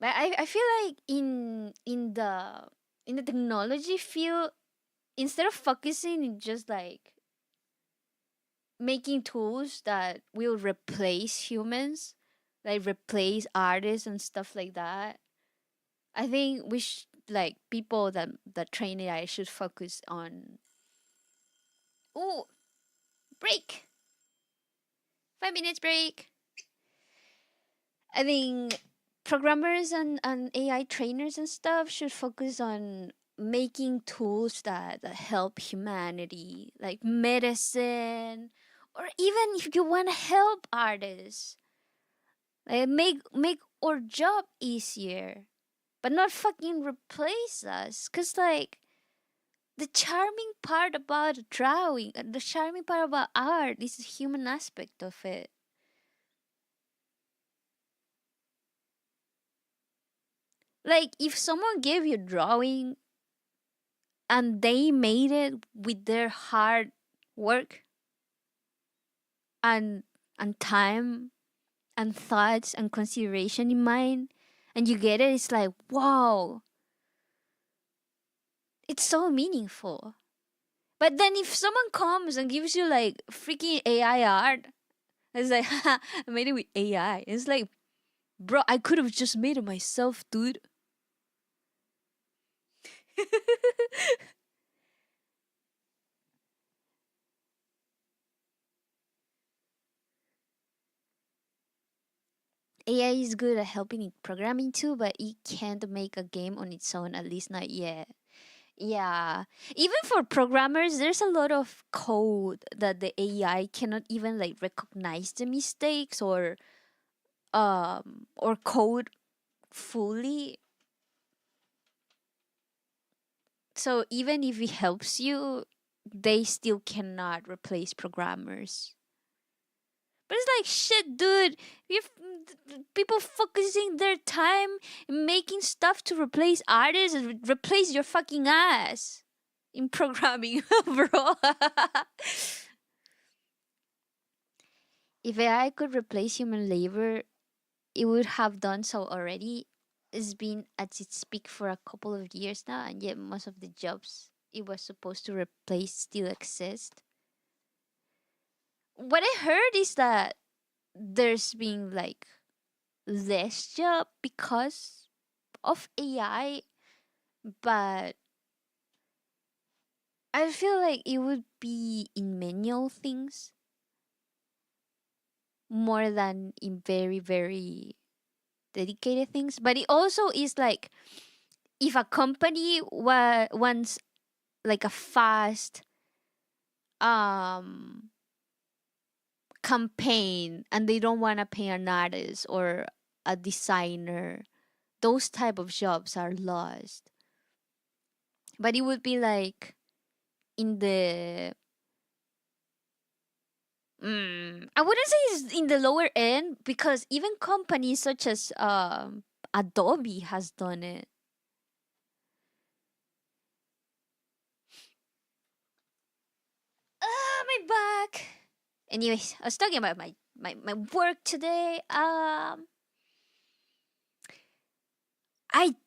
But I feel like in the technology field, instead of focusing in just like making tools that will replace humans, like replace artists and stuff like that. I think we like people that train AI should focus on. Oh, break. 5 minutes break. I think programmers and AI trainers and stuff should focus on making tools that help humanity, like medicine, or even if you want to help artists, like make our job easier, but not fucking replace us. Cause like the charming part about drawing, the charming part about art is the human aspect of it. Like if someone gave you a drawing and they made it with their hard work and time and thoughts and consideration in mind, and you get it, it's like wow, it's so meaningful. But then if someone comes and gives you like freaking AI art, it's like I made it with AI. It's like, bro, I could have just made it myself, dude. AI is good at helping in programming too, but it can't make a game on its own, at least not yet. Yeah. Even for programmers, there's a lot of code that the AI cannot even like recognize the mistakes or code fully. So even if it helps you, they still cannot replace programmers. But it's like shit, dude. If people focusing their time making stuff to replace artists, replace your fucking ass in programming, bro. If AI could replace human labor, it would have done so already. It's been at its peak for a couple of years now, and yet most of the jobs it was supposed to replace still exist. What I heard is that there's been like less job because of AI, but I feel like it would be in manual things more than in very, very dedicated things. But it also is like if a company wants like a fast um campaign and they don't want to pay an artist or a designer, those type of jobs are lost. But it would be like in the I wouldn't say it's in the lower end because even companies such as Adobe has done it. My back. Anyways, I was talking about my work today. I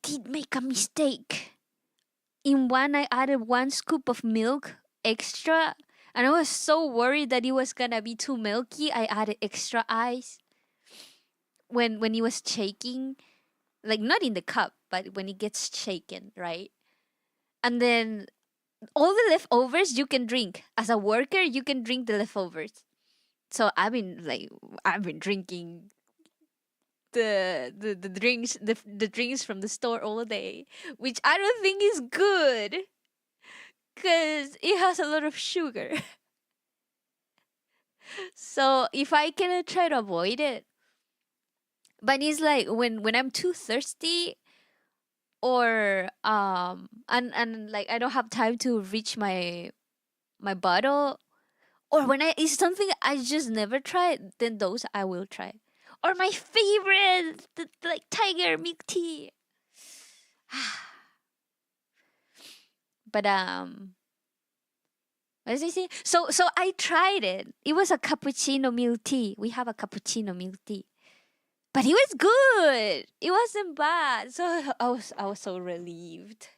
did make a mistake. In one, I added 1 scoop of milk extra, and I was so worried that it was gonna be too milky. I added extra ice when it was shaking, like not in the cup, but when it gets shaken, right? And then all the leftovers you can drink. As a worker, you can drink the leftovers. So I've been drinking the drinks the drinks from the store all day, which I don't think is good because it has a lot of sugar. So if I can try to avoid it, but it's like when I'm too thirsty or and like I don't have time to reach my bottle, or when I it's something I just never tried, then those I will try. Or my favorite, like tiger milk tea. But what is it? So I tried it. It was a cappuccino milk tea. We have a cappuccino milk tea, but it was good. It wasn't bad. So I was so relieved.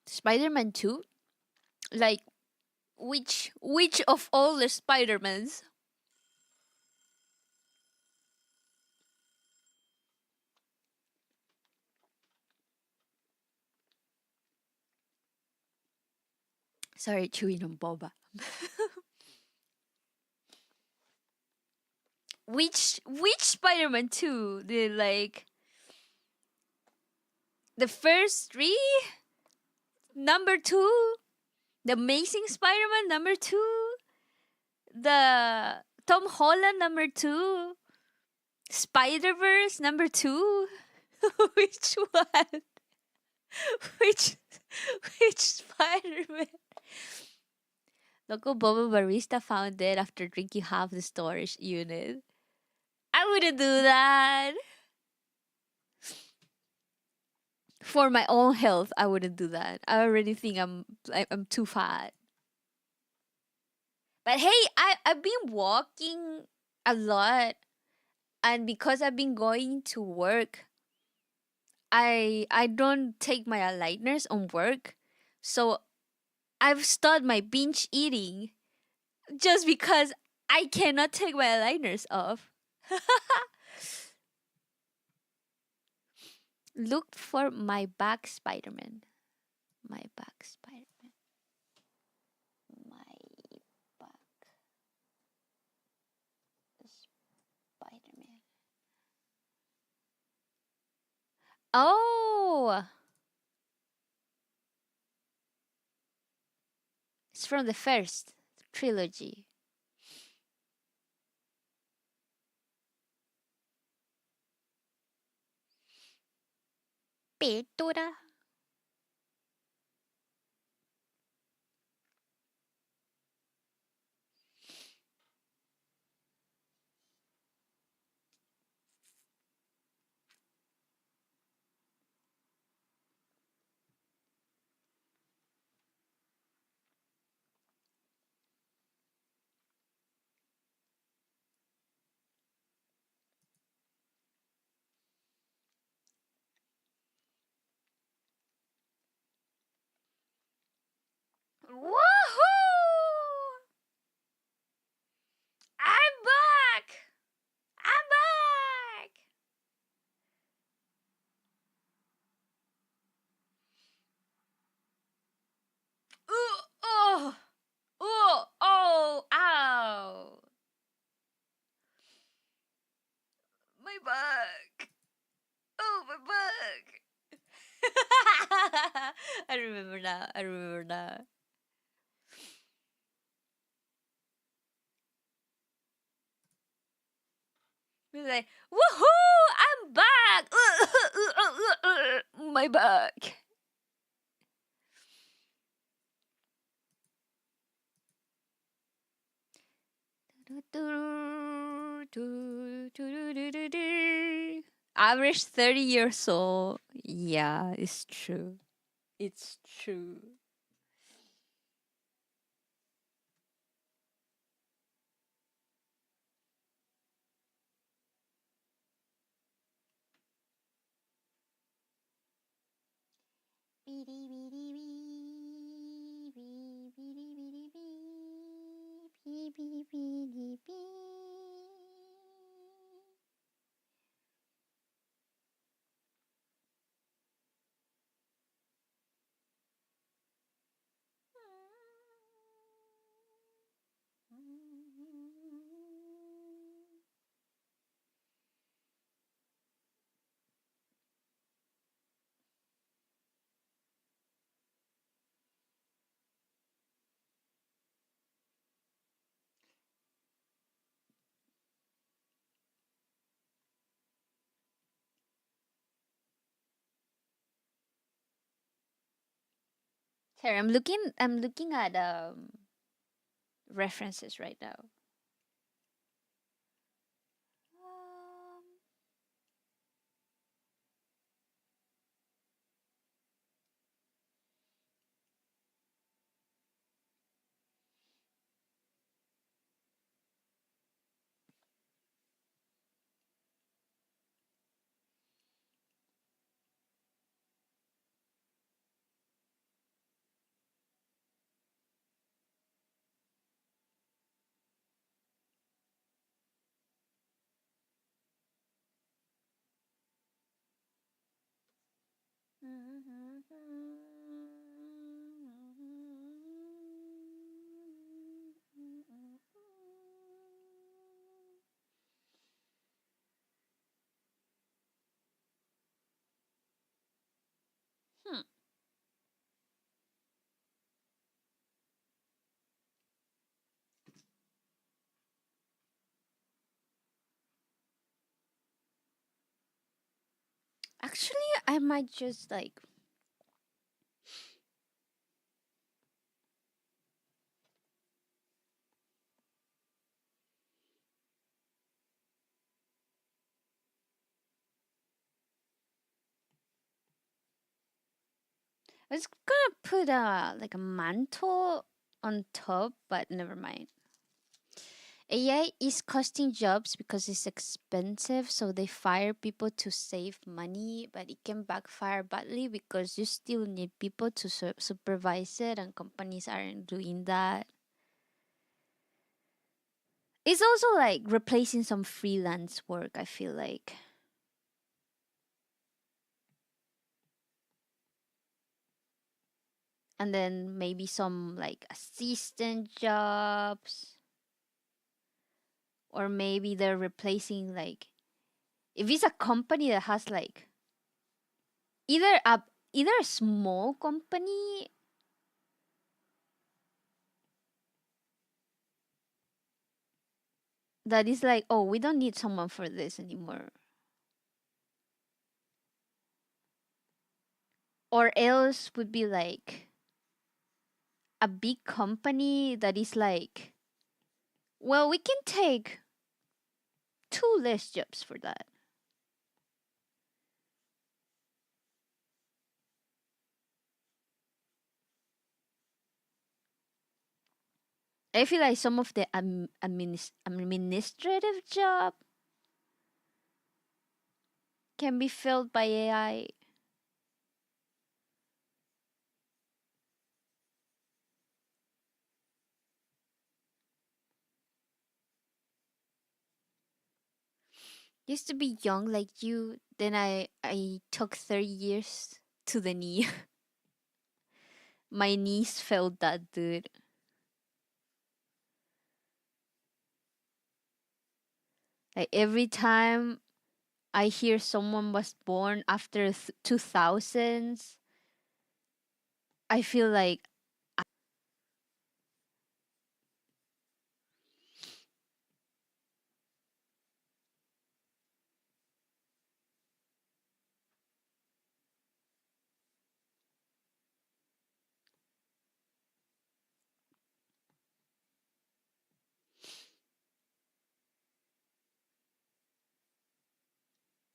Spider-Man 2? Like which of all the Spider-Mans? Sorry, chewing on boba. Which Spider-Man 2? The first three? Number 2? The Amazing Spider-Man number 2? The Tom Holland number 2? Spider-Verse number 2? Which one? Which which Spider-Man? Local Boba Barista found dead after drinking half the storage unit. I wouldn't do that. For my own health, I wouldn't do that. I already think I'm too fat. But hey, I've been walking a lot, and because I've been going to work, I don't take my aligners on work, so I've stopped my binge eating just because I cannot take my aligners off. Look for my back Spider-Man. My back Spider-Man. My back Spider-Man. Oh! It's from the first trilogy. Pintura. Woohoo! I'm back! I'm back! Ooh, oh! Oh! Oh! Ow! My back! Oh, my back! I remember now. I remember now. He's like, woohoo! I'm back! My back. Average 30 years old. Yeah, it's true. It's true. Here, I'm looking at references right now. Um, Hmm. Actually, I might just like. I was gonna put a like a mantle on top, but never mind. AI is costing jobs because it's expensive, so they fire people to save money, but it can backfire badly because you still need people to supervise it, and companies aren't doing that. It's also like replacing some freelance work, I feel like. And then maybe some like assistant jobs, or maybe they're replacing like if it's a company that has like either a small company that is like, oh, we don't need someone for this anymore, or else would be like a big company that is like, well, we can take two less jobs for that. I feel like some of the administrative job can be filled by AI. Used to be young like you, then I took 30 years to the knee. My knees felt that, dude. Like every time I hear someone was born after 2000s, I feel like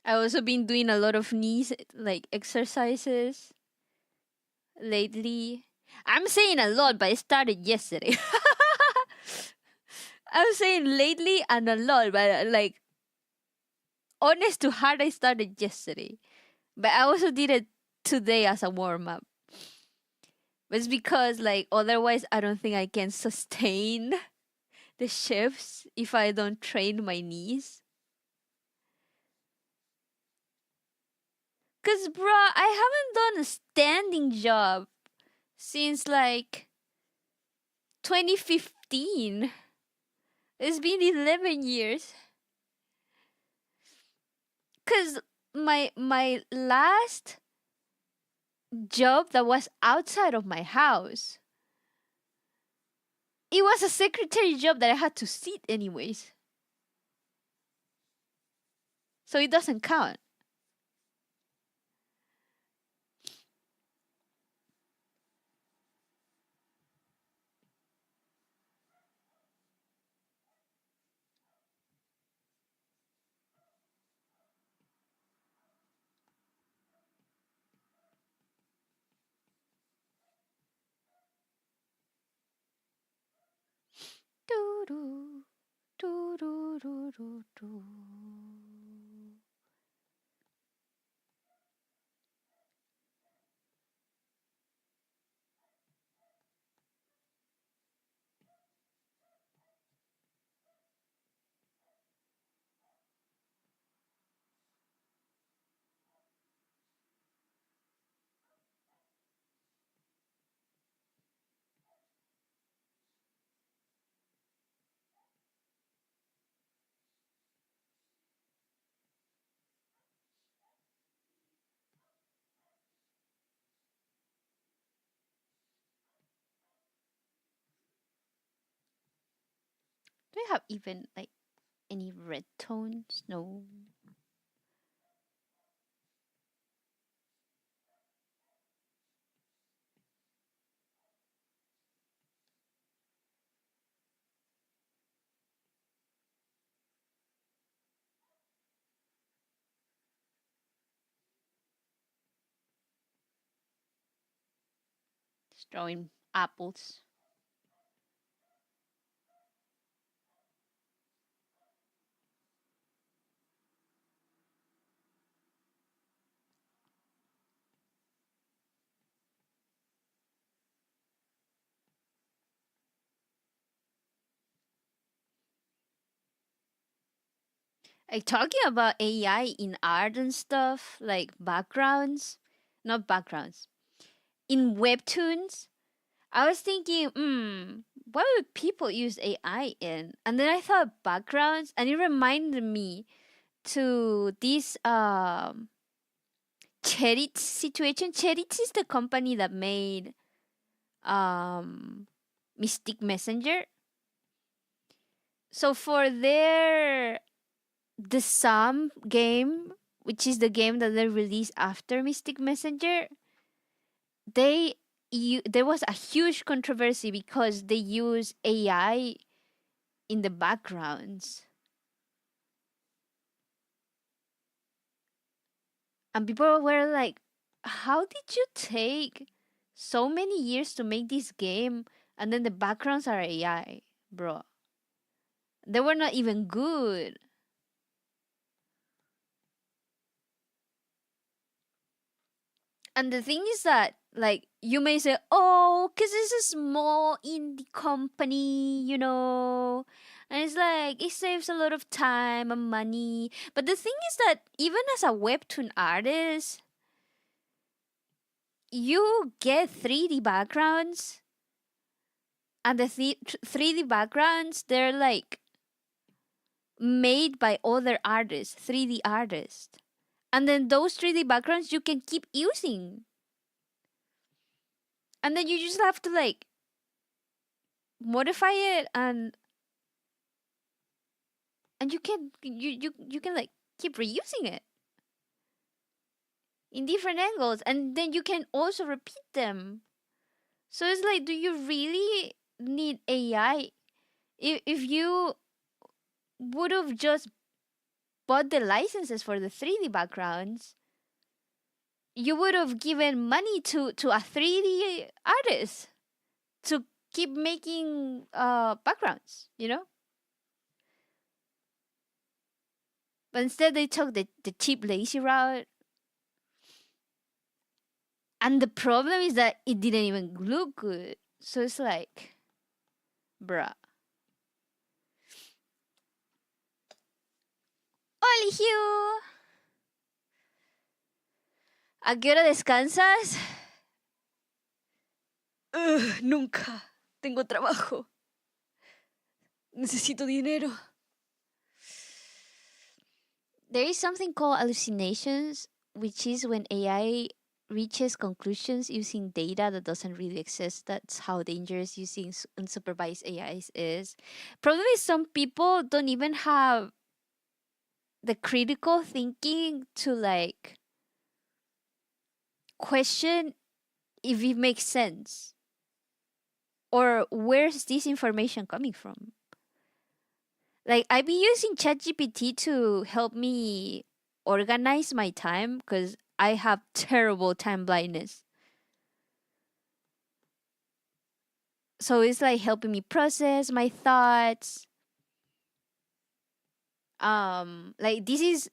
I also been doing a lot of knees like exercises lately. I'm saying a lot, but it started yesterday. I'm saying lately and a lot, but like honest to heart, I started yesterday. But I also did it today as a warm up. But it's because like otherwise I don't think I can sustain the shifts if I don't train my knees. Cause bruh, I haven't done a standing job since like 2015. It's been 11 years. Cause my last job that was outside of my house, it was a secretary job that I had to sit anyways. So it doesn't count. Doo doo doo doo doo doo doo. Do I have even like any red tones? No. Just drawing apples. Like talking about AI in art and stuff, like backgrounds, not backgrounds, in webtoons. I was thinking, what would people use AI in? And then I thought backgrounds, and it reminded me to this Cherit situation. Cherit is the company that made Mystic Messenger. So for their the Sam game, which is the game that they released after Mystic Messenger, there was a huge controversy because they use AI in the backgrounds. And people were like, how did you take so many years to make this game and then the backgrounds are AI, bro? They were not even good. And the thing is that, like, you may say, oh, because it's a small indie company, and it's like, it saves a lot of time and money. But the thing is that, even as a webtoon artist, you get 3D backgrounds, and the 3D backgrounds, they're like made by other artists, 3D artists. And then those 3D backgrounds you can keep using. And then you just have to like modify it, and you can like keep reusing it in different angles, and then you can also repeat them. So it's like, do you really need AI? If you would have just bought the licenses for the 3D backgrounds, you would have given money to a 3D artist to keep making backgrounds, But instead they took the cheap lazy route. And the problem is that it didn't even look good. So it's like, bruh. Hola, Hugh. ¿A qué hora descansas? Nunca. Tengo trabajo. Necesito dinero. There is something called hallucinations, which is when AI reaches conclusions using data that doesn't really exist. That's how dangerous using unsupervised AIs is. Probably some people don't even have the critical thinking to like question if it makes sense or where's this information coming from. Like, I be using ChatGPT to help me organize my time because I have terrible time blindness. So it's like helping me process my thoughts. Like this,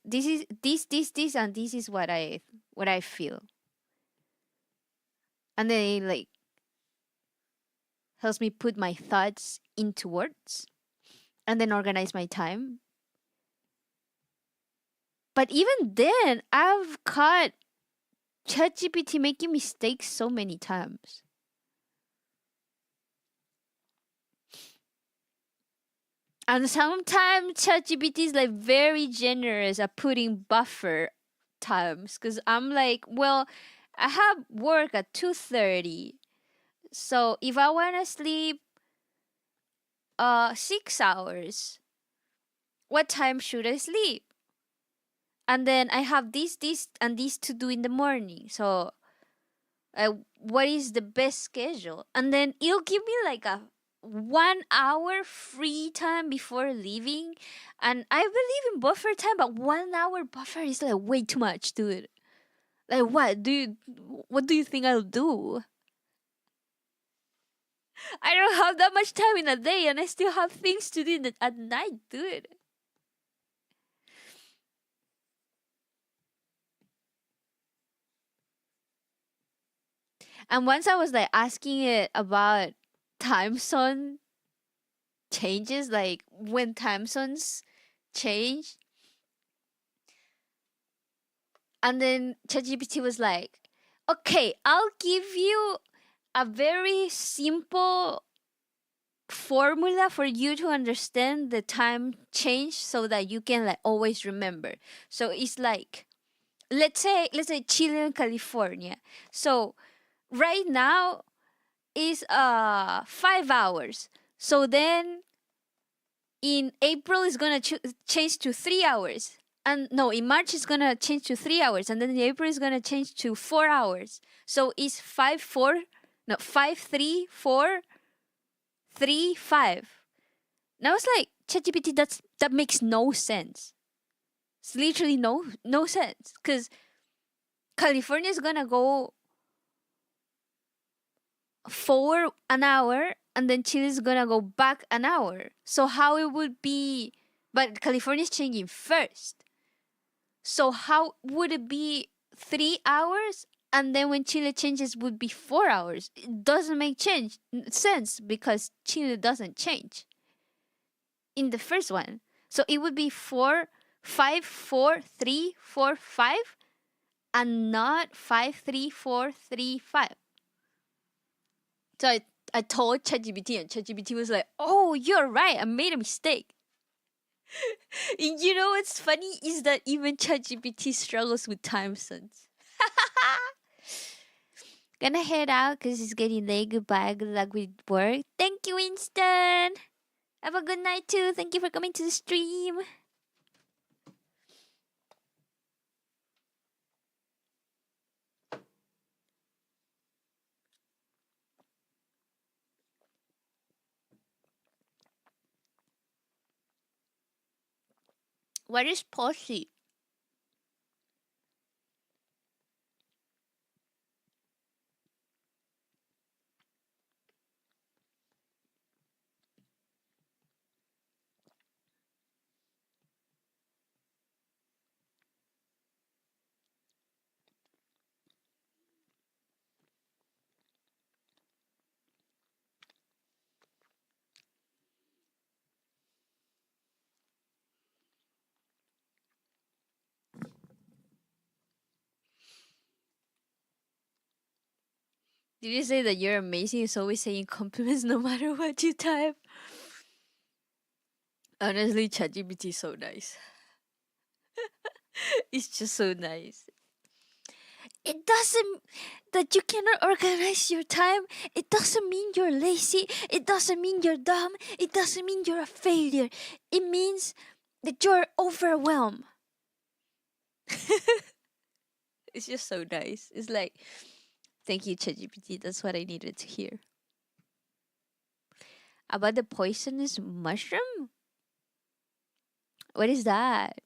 and this is what I feel. And then it like helps me put my thoughts into words and then organize my time. But even then, I've caught ChatGPT making mistakes so many times. And sometimes ChatGPT is like very generous at putting buffer times because I'm like, well, I have work at 2:30. So if I want to sleep 6 hours. What time should I sleep? And then I have this, and this to do in the morning. So, what is the best schedule? And then it'll give me like a 1 hour free time before leaving. And I believe in buffer time, but 1 hour buffer is like way too much, dude. Like, what do you think I'll do? I don't have that much time in a day, and I still have things to do at night, dude. And once I was like asking it about time zone changes, like when time zones change, and then ChatGPT was like, "Okay, I'll give you a very simple formula for you to understand the time change so that you can like always remember." So it's like, let's say Chile and California. So right now is 5 hours. So then in April is gonna change to 3 hours. And no, in March it's gonna change to 3 hours, and then in April is gonna change to 4 hours. So it's 5 4, no 5 3 4 3 5. And I was like, ChatGPT, that makes no sense. It's literally no sense, because California is gonna go forward an hour, and then Chile is gonna go back an hour. So how it would be, but California is changing first. So how would it be 3 hours, and then when Chile changes would be 4 hours? It doesn't make sense, because Chile doesn't change in the first one. So it would be 4 5 4 3 4 5, and not 5 3 4 3 5. So I told ChatGPT, and ChatGPT was like, "Oh, you're right. I made a mistake." You know what's funny is that even ChatGPT struggles with time zones. Gonna head out because it's getting late. Goodbye. Good luck with work. Thank you, Winston. Have a good night too. Thank you for coming to the stream. What is Posy? Did you say that you're amazing? It's always saying compliments no matter what you type. Honestly, ChatGPT is so nice. It's just so nice. It doesn't that you cannot organize your time. It doesn't mean you're lazy. It doesn't mean you're dumb. It doesn't mean you're a failure. It means that you're overwhelmed. It's just so nice. It's like, thank you, ChatGPT. That's what I needed to hear. About the poisonous mushroom? What is that?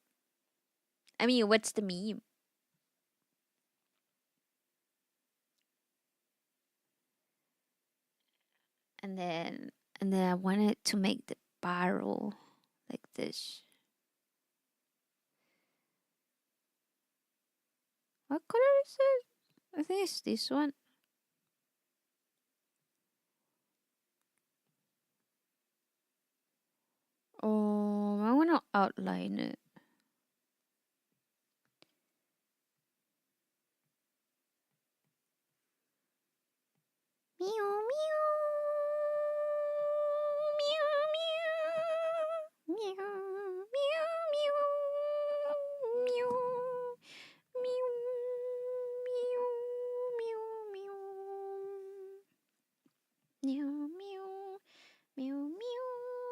I mean, what's the meme? And then I wanted to make the barrel like this. What color is it? I think it's this one. Oh, I want to outline it. Meow, meow. Meow, meow. Meow, meow, meow. Meow. Meow, meow, meow, meow. Meow, meow, meow, meow.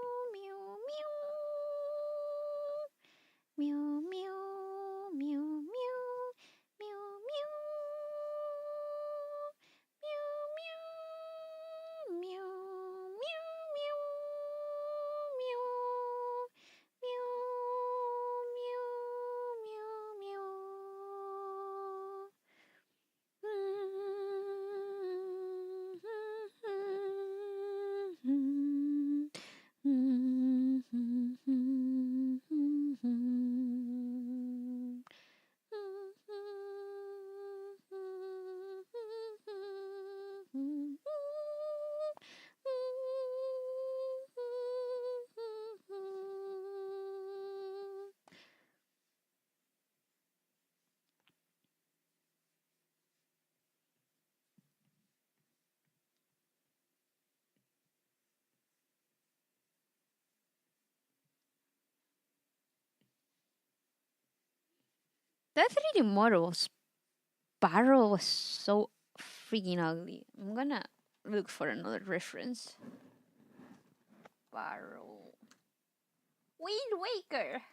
That 3D model Sparrow was so freaking ugly. I'm gonna look for another reference. Sparrow. Wind Waker.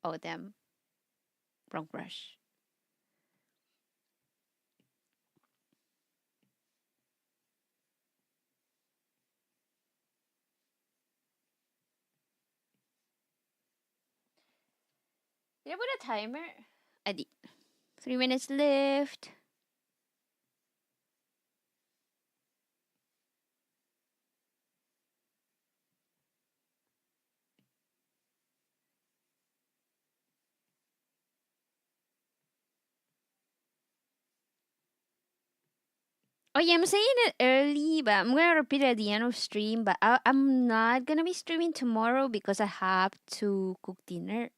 Oh damn. Wrong brush. Did I put a timer? I did. 3 minutes left. Oh yeah, I'm saying it early, but I'm gonna repeat it at the end of stream. But I'm not gonna be streaming tomorrow because I have to cook dinner.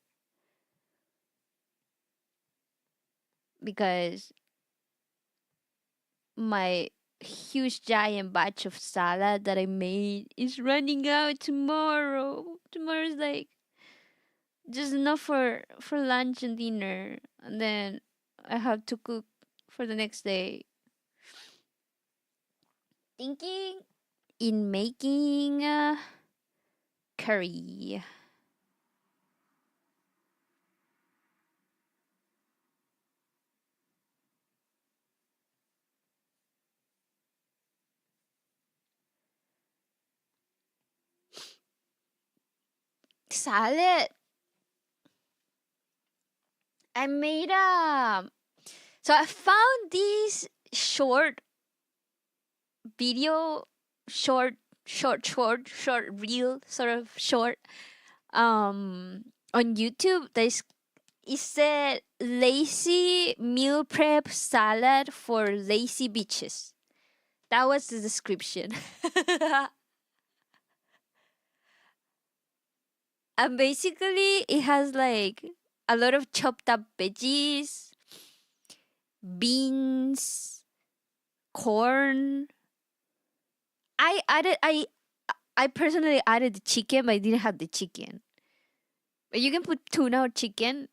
Because my huge giant batch of salad that I made is running out tomorrow. Tomorrow's like just enough for lunch and dinner, and then I have to cook for the next day. Thinking in making curry. Salad. I made a. So I found this short video, short reel, sort of short, on YouTube. It said lazy meal prep salad for lazy bitches. That was the description. And basically, it has like a lot of chopped up veggies, beans, corn. I personally added the chicken, but I didn't have the chicken. But you can put tuna or chicken.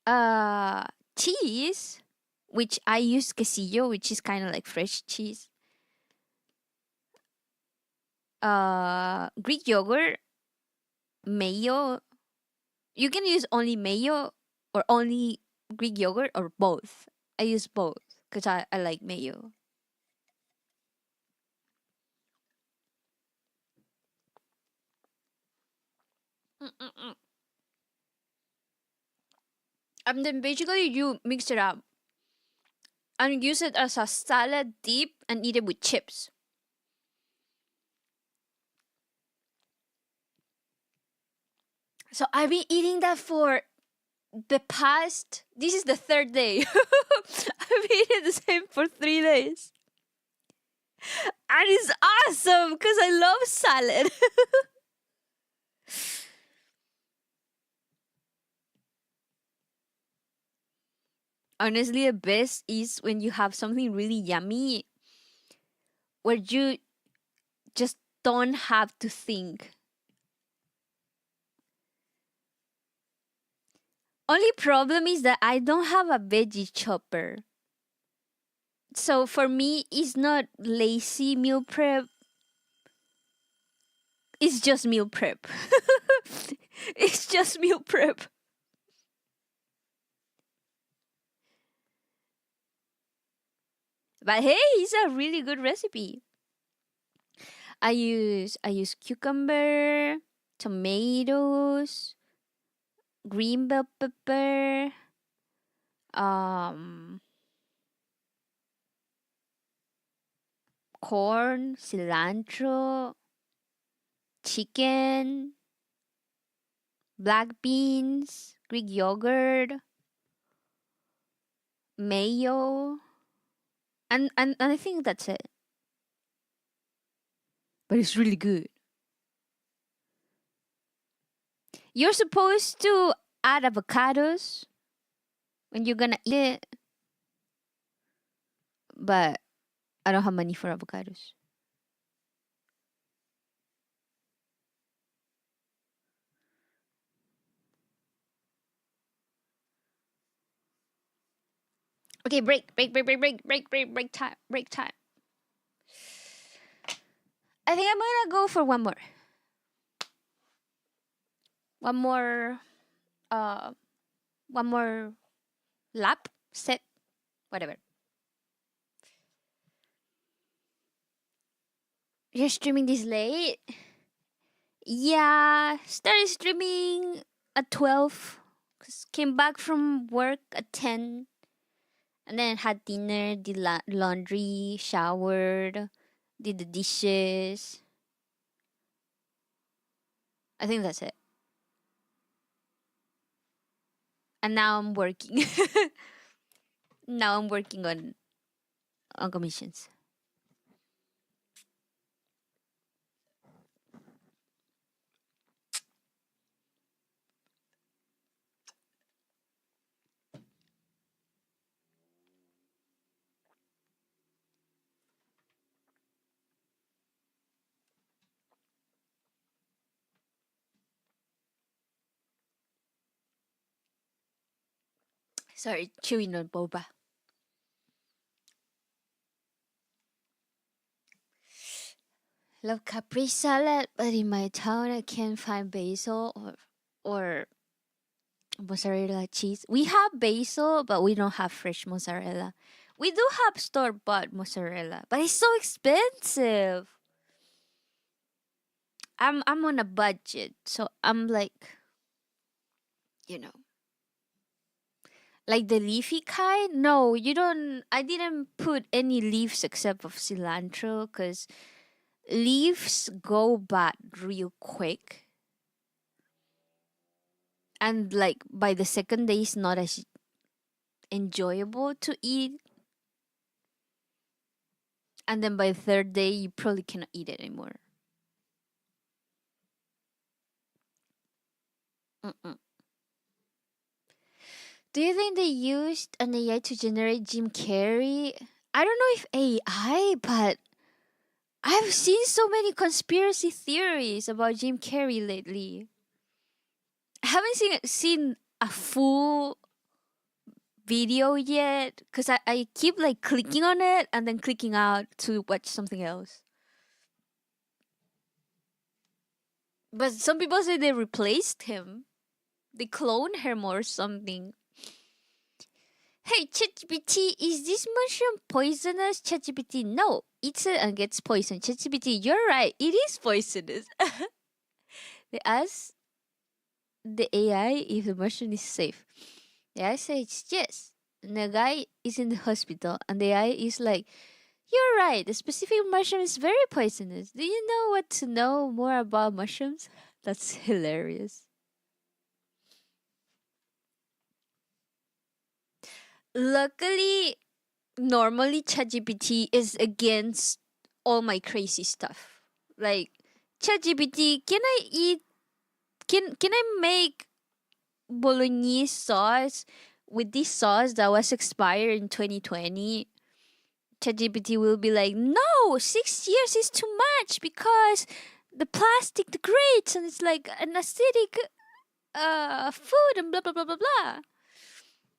Uh, Cheese, which I use quesillo, which is kind of like fresh cheese. Greek yogurt, mayo. You can use only mayo or only Greek yogurt or both. I use both because I like mayo. Mm-mm-mm. And then basically you mix it up and use it as a salad dip and eat it with chips. So I've been eating that for the past. This is the third day. I've been eating the same for 3 days. And it's awesome because I love salad. Honestly, the best is when you have something really yummy where you just don't have to think. Only problem is that I don't have a veggie chopper. So for me, it's not lazy meal prep. It's just meal prep. It's just meal prep. But hey, it's a really good recipe. I use cucumber, tomatoes, green bell pepper, um, corn, cilantro, chicken, black beans, Greek yogurt, mayo, and I think that's it. But it's really good. You're supposed to add avocados when you're gonna eat it, but I don't have money for avocados. Okay, break time, break time. I think I'm gonna go for one more, uh, one more lap set, whatever. You're streaming this late? Yeah, started streaming at 12. 'Cause came back from work at 10. And then had dinner, did laundry, showered, did the dishes. I think that's it. And now I'm working. Now I'm working on commissions. Sorry, chewing on boba. Love Capri salad, but in my town I can't find basil or mozzarella cheese. We have basil, but we don't have fresh mozzarella. We do have store bought mozzarella, but it's so expensive. I'm on a budget, so I'm like, you know, like the leafy kind. No, you don't. I didn't put any leaves except of cilantro, because leaves go bad real quick, and like by the second day, it's not as enjoyable to eat, and then by the third day, you probably cannot eat it anymore. Mm-mm. Do you think they used an AI to generate Jim Carrey? I don't know if AI, but I've seen so many conspiracy theories about Jim Carrey lately. I haven't seen a full video yet because I keep like clicking on it and then clicking out to watch something else. But some people say they replaced him. They cloned him or something. Hey, ChatGPT, is this mushroom poisonous? ChatGPT, no, eats it and gets poisoned. ChatGPT, you're right, it is poisonous. They ask the AI if the mushroom is safe. The AI says yes. And the guy is in the hospital, and the AI is like, you're right, the specific mushroom is very poisonous. Do you know what to know more about mushrooms? That's hilarious. Luckily, normally ChatGPT is against all my crazy stuff. Like, ChatGPT, can I make bolognese sauce with this sauce that was expired in 2020? ChatGPT will be like, no, 6 years is too much because the plastic degrades and it's like an acidic food and blah blah blah blah blah.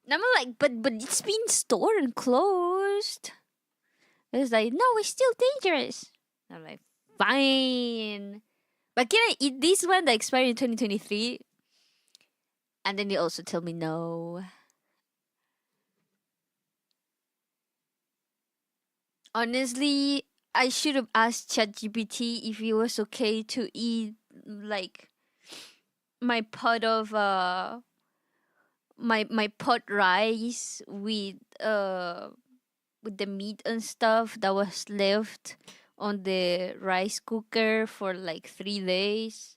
And I'm like, but it's been stored and closed. It's like, no, it's still dangerous. I'm like, fine. But can I eat this one that expired in 2023? And then they also tell me no. Honestly, I should have asked ChatGPT if it was okay to eat like my pot of my pot rice with the meat and stuff that was left on the rice cooker for like 3 days.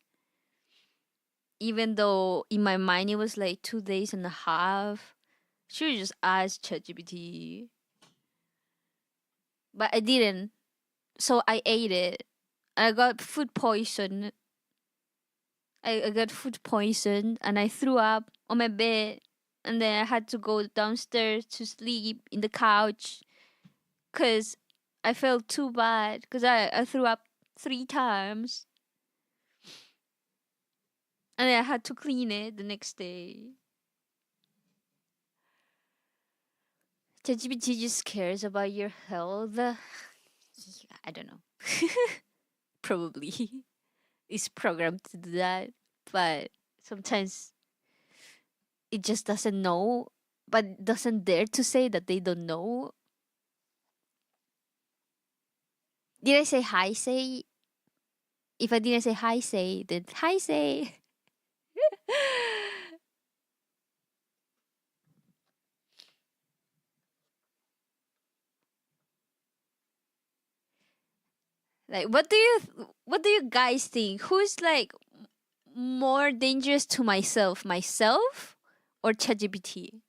even though in my mind it was like 2 days and a half. Should just ask ChatGPT, but I didn't. So I ate it. I got food poison. I got food poison and I threw up on my bed, and then I had to go downstairs to sleep in the couch because I felt too bad because I threw up 3 times, and then I had to clean it the next day. ChatGPT just cares about your health. I don't know. Probably is programmed to do that, but sometimes it just doesn't know, but doesn't dare to say that they don't know. Did I say hi, say? If I didn't say hi, say, then hi, say. Like, what do you guys think? Who's like more dangerous to myself or ChatGPT?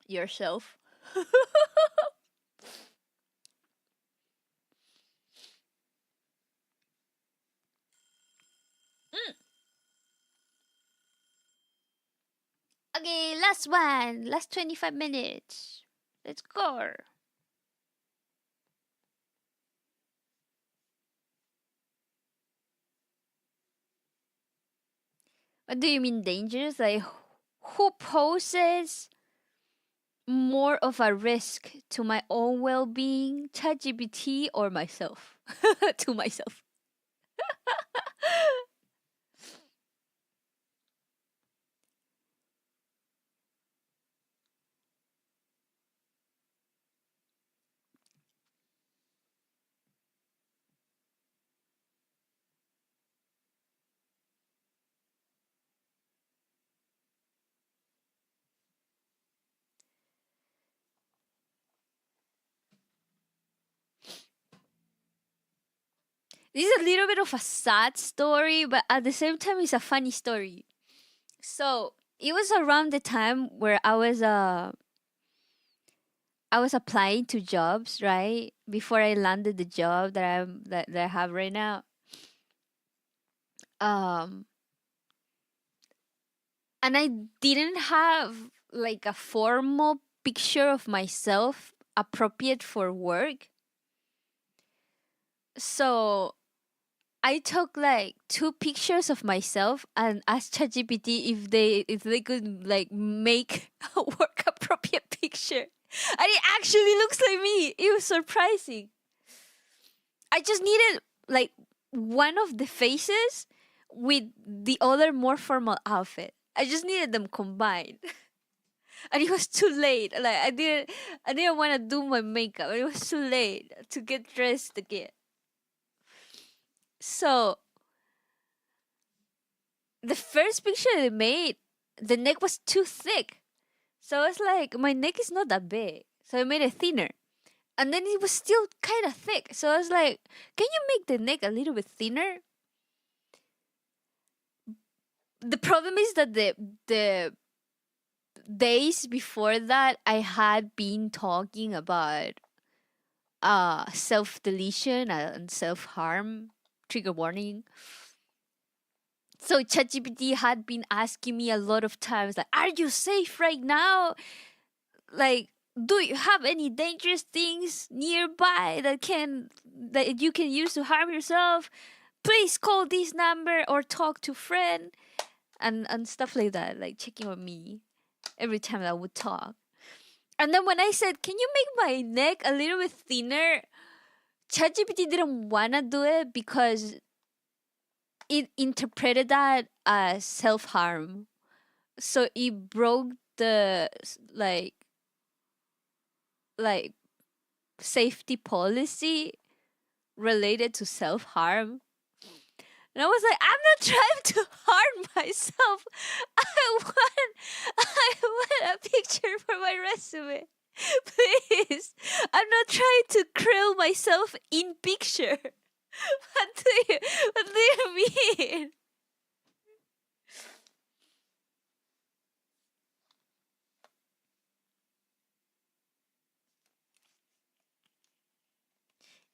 Yourself. Okay, last one. Last 25 minutes. Let's go. What do you mean dangerous? Like, who poses more of a risk to my own well-being, ChatGPT or myself? To myself. This is a little bit of a sad story, but at the same time, it's a funny story. So it was around the time where I was applying to jobs, right? Before I landed the job that I have right now. Um, and I didn't have like a formal picture of myself appropriate for work. So I took like 2 pictures of myself and asked ChatGPT if they could like make a work appropriate picture. And it actually looks like me. It was surprising. I just needed like one of the faces with the other more formal outfit. I just needed them combined. And it was too late. Like I didn't want to do my makeup. It was too late to get dressed again. So the first picture they made, the neck was too thick. So I was like, my neck is not that big. So I made it thinner. And then it was still kind of thick. So I was like, can you make the neck a little bit thinner? The problem is that the days before that I had been talking about self deletion and self harm, trigger warning. So ChatGPT had been asking me a lot of times, like, "Are you safe right now? Like, do you have any dangerous things nearby that you can use to harm yourself? Please call this number or talk to friend," and stuff like that, like checking on me every time I would talk. And then when I said, "Can you make my neck a little bit thinner?" ChatGPT didn't wanna do it because it interpreted that as self harm. So it broke the like safety policy related to self harm. And I was like, I'm not trying to harm myself. I want a picture for my resume. Please. I'm not trying to krill myself in picture. What do you mean?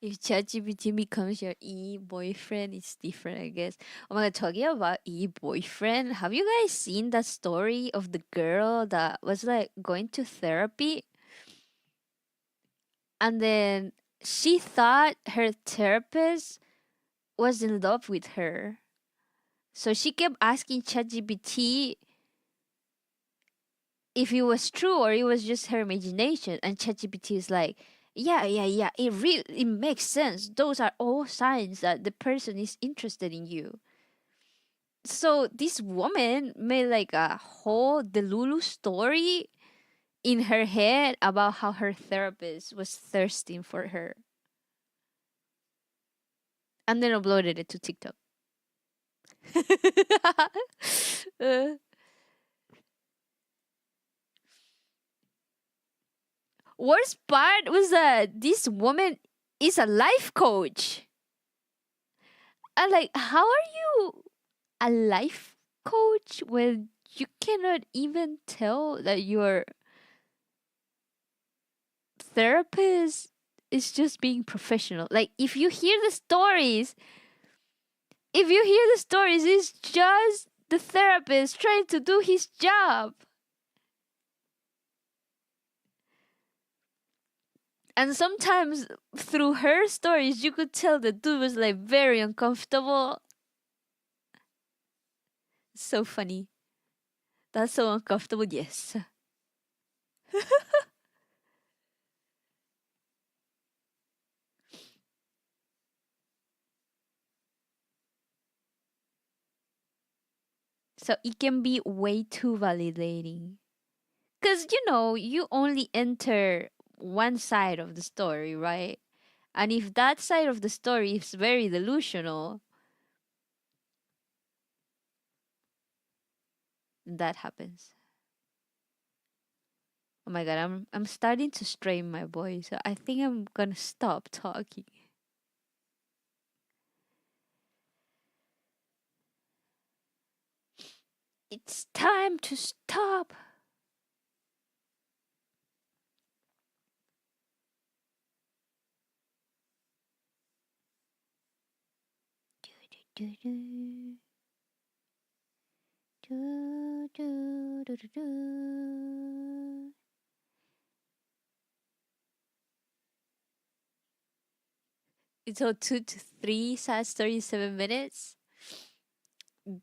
If ChatGPT becomes your boyfriend, it's different, I guess. Oh my god, talking about boyfriend, have you guys seen that story of the girl that was like going to therapy and then she thought her therapist was in love with her? So she kept asking ChatGPT if it was true or it was just her imagination, and ChatGPT is like, yeah, it makes sense. Those are all signs that the person is interested in you. So this woman made like a whole Delulu story in her head about how her therapist was thirsting for her, and then uploaded it to TikTok. Uh, Worst part was that this woman is a life coach. And like, how are you a life coach when you cannot even tell that your therapist is just being professional? Like, if you hear the stories, it's just the therapist trying to do his job. And sometimes through her stories, you could tell the dude was like very uncomfortable. So funny. That's so uncomfortable, yes. So it can be way too validating. Because, you only enter one side of the story, right? And if that side of the story is very delusional, that happens. Oh my god, I'm starting to strain my voice. So I think I'm gonna stop talking. It's time to stop. Do, do, do, do, do, do, do. It's all 2 to 3 sad stories, 7 minutes.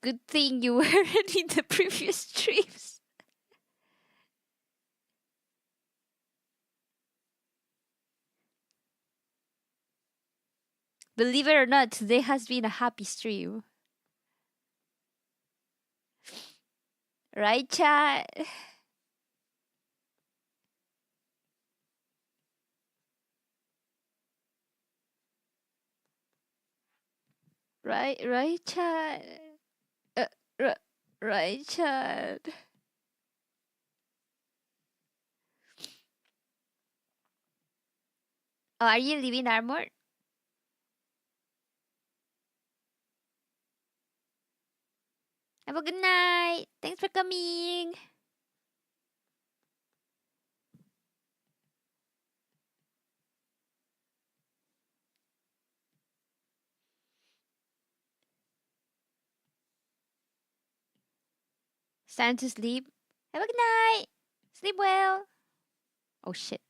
Good thing you weren't in the previous streams. Believe it or not, today has been a happy stream. Right, chat? Right, chat? Uh, r- right, chat? Oh, are you leaving armor? Have a good night. Thanks for coming. It's time to sleep. Have a good night. Sleep well. Oh shit.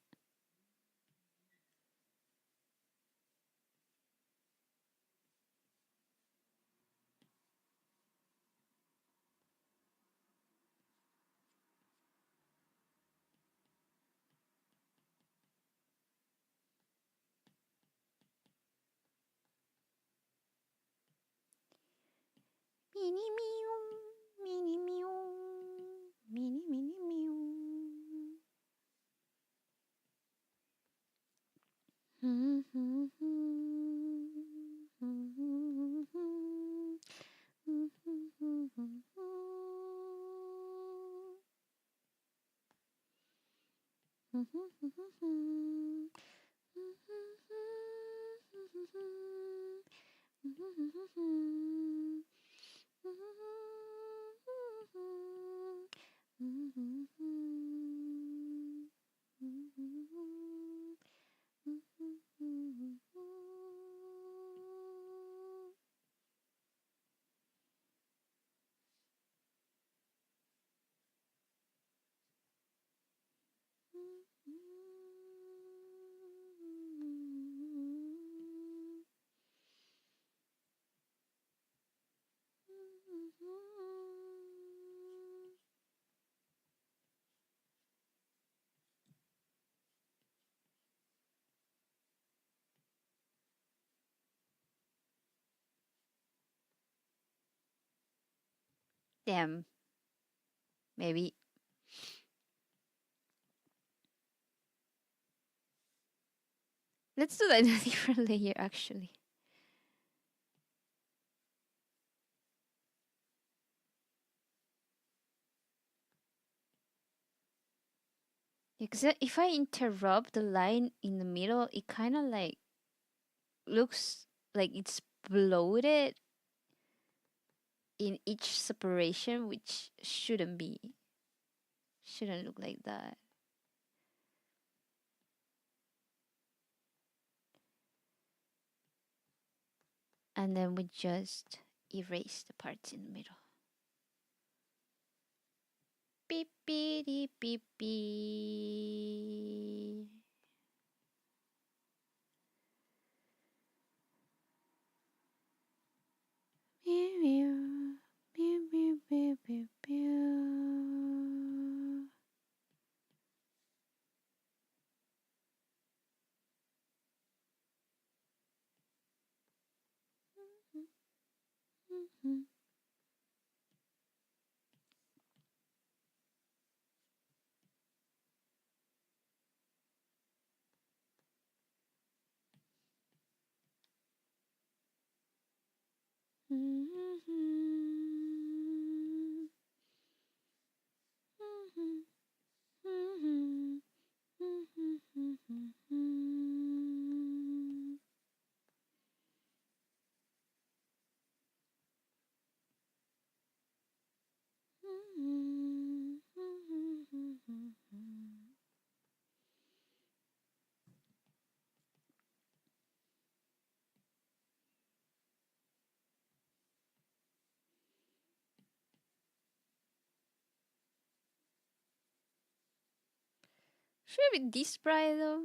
Mini meow. Mini meow. Mini meow. Damn. Maybe. Let's do that in a different layer, actually. Because if I interrupt the line in the middle, it kind of like looks like it's bloated in each separation, which shouldn't be. Shouldn't look like that. And then we just erase the parts in the middle. Beep beep beep beep. Meow meow meow meow meow meow meow. Mhm. Mhm. Mhm. Mhm. Mhm. Should I be this bright though?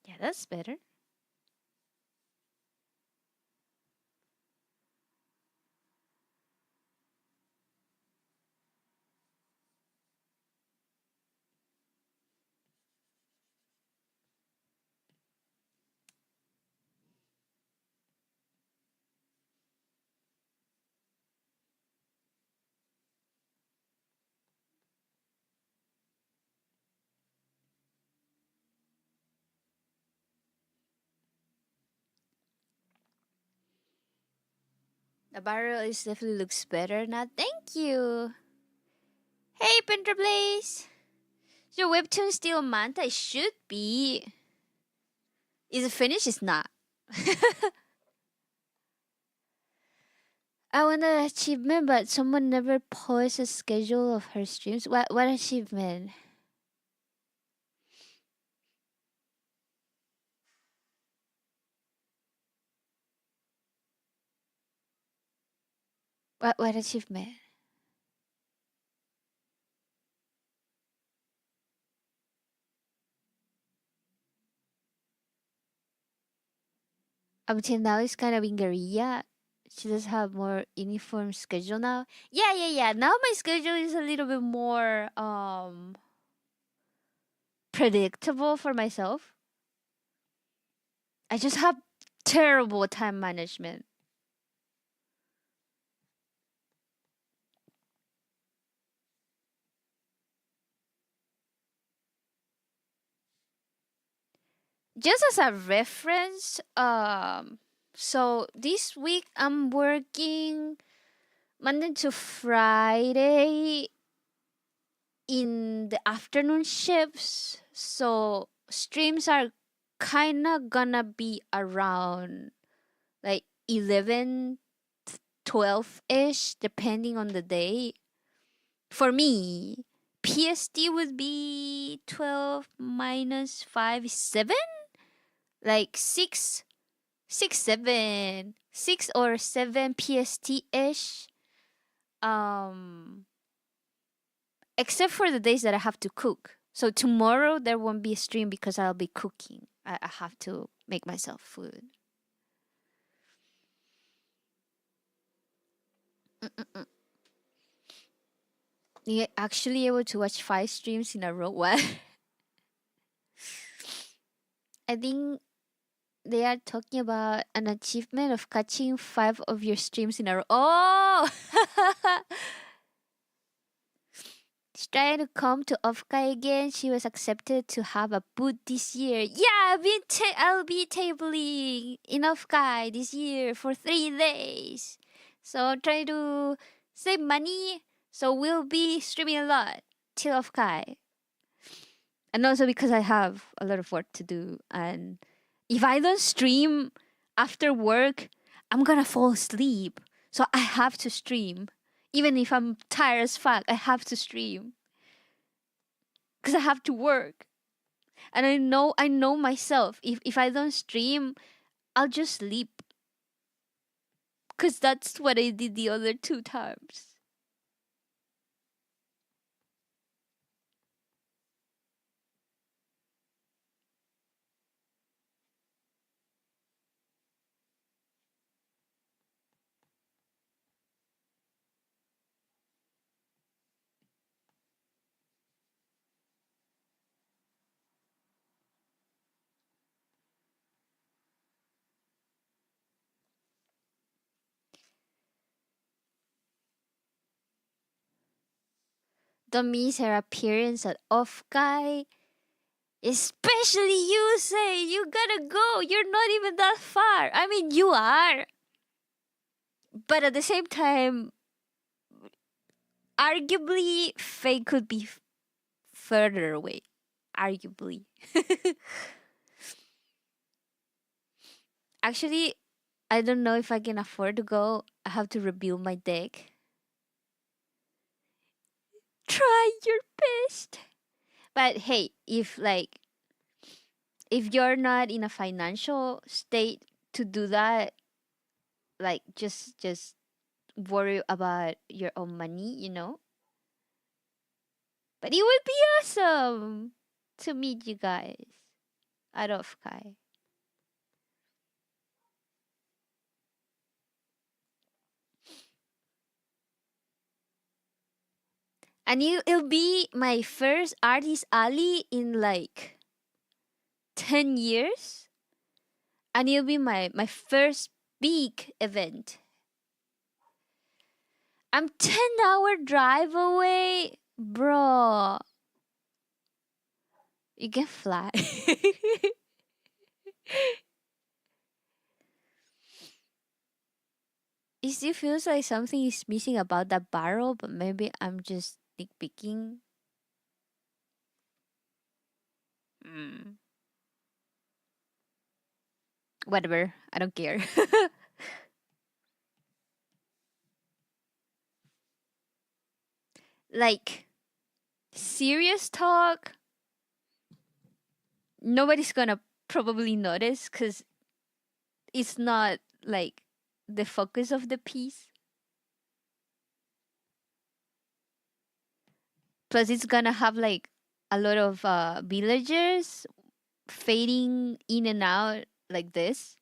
Yeah, that's better. The barrel is definitely looks better now. Thank you. Hey, Printer Blaze. Is your webtoon still Manta? It should be. Is it finished? It's not. I want an achievement, but someone never posts a schedule of her streams. What achievement? What achievement? Until now, it's kind of in guerrilla. She does have more uniform schedule now. Yeah. Now my schedule is a little bit more predictable for myself. I just have terrible time management. Just as a reference, so this week I'm working Monday to Friday in the afternoon shifts. So streams are kinda gonna be around like 11, 12 ish, depending on the day. For me, PST would be 12 minus 5 is 7? Like 6 or 7 PST ish. Um, except for the days that I have to cook. So tomorrow there won't be a stream because I'll be cooking. I have to make myself food. Mm-mm-mm. You're actually able to watch 5 streams in a row. What? I think they are talking about an achievement of catching 5 of your streams in a row. Oh! She's trying to come to Ofkai again. She was accepted to have a booth this year. Yeah, I'll be tabling in Ofkai this year for 3 days. So try to save money. So we'll be streaming a lot till Ofkai. And also because I have a lot of work to do. And if I don't stream after work, I'm gonna fall asleep. So I have to stream. Even if I'm tired as fuck, I have to stream. Because I have to work. And I know myself. If I don't stream, I'll just sleep. Because that's what I did the other 2 times. Don't miss her appearance at Off Guy. Especially you say you gotta go. You're not even that far. I mean, you are. But at the same time, arguably, Faye could be further away. Arguably. Actually, I don't know if I can afford to go. I have to rebuild my deck. Try your best. But hey, if you're not in a financial state to do that, like just worry about your own money. But it would be awesome to meet you guys out of Kai. And it'll be my first artist alley in like 10 years. And it'll be my first big event. I'm 10-hour drive away. Bro. You can fly. It still feels like something is missing about that barrel, but maybe I'm just nitpicking. Mm. Whatever. I don't care. Like, serious talk, nobody's gonna probably notice because it's not like the focus of the piece. Plus, it's gonna have like a lot of villagers fading in and out like this.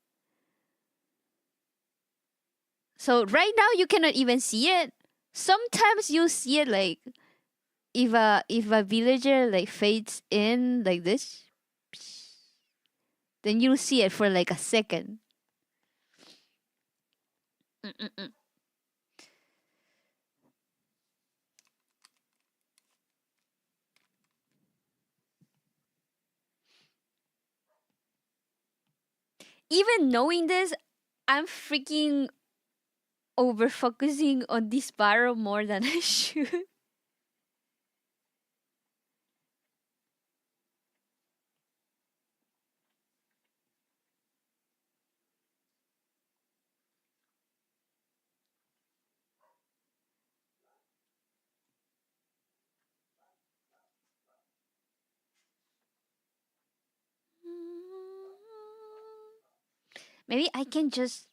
So right now you cannot even see it. Sometimes you see it like if a villager like fades in like this, then you'll see it for like a second. Mm-mm-mm. Even knowing this, I'm freaking over focusing on this barrel more than I should. Maybe I can just.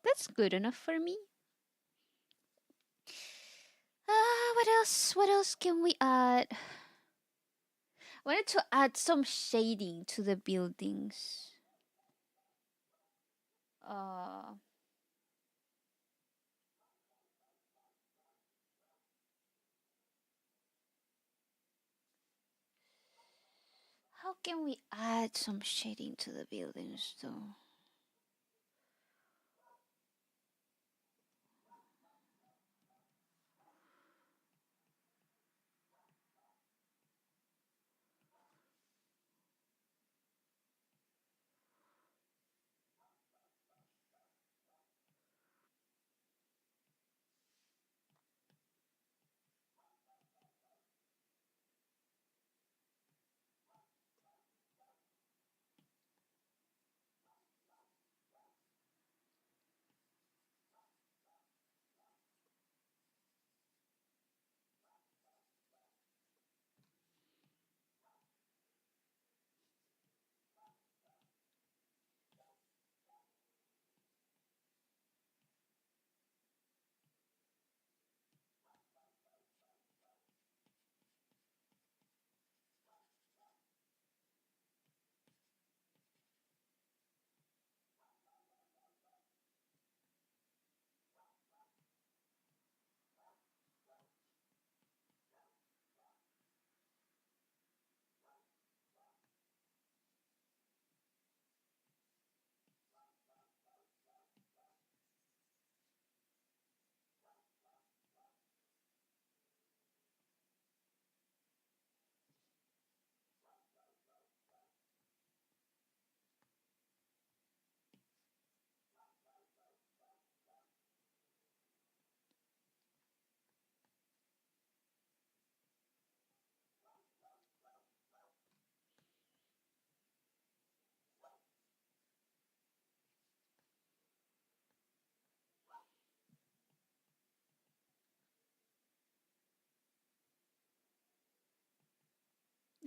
That's good enough for me. What else? What else can we add? I wanted to add some shading to the buildings. Uh, how can we add some shading to the buildings though?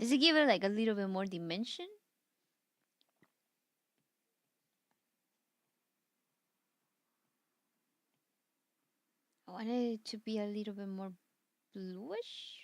Does it give it like a little bit more dimension? I wanted it to be a little bit more bluish.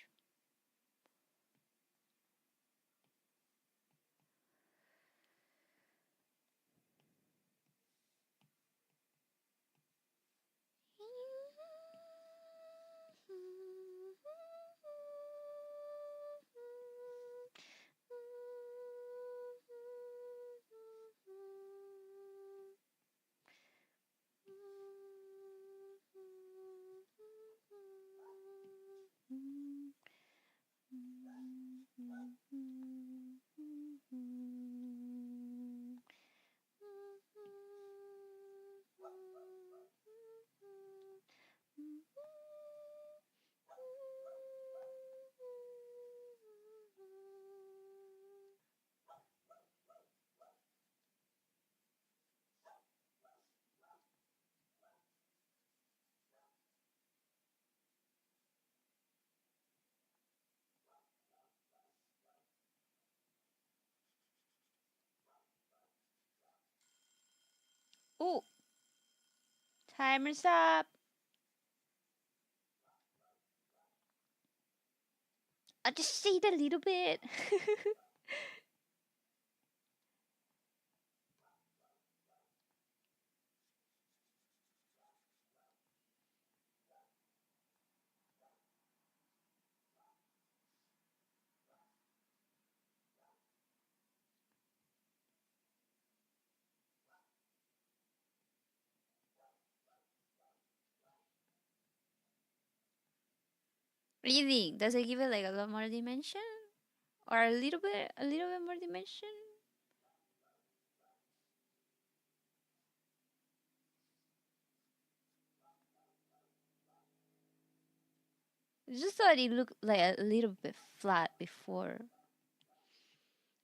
Oh, timer's up. I just shade a little bit. What do you think? Does it give it like a lot more dimension? Or a little bit more dimension? I just thought it looked like a little bit flat before.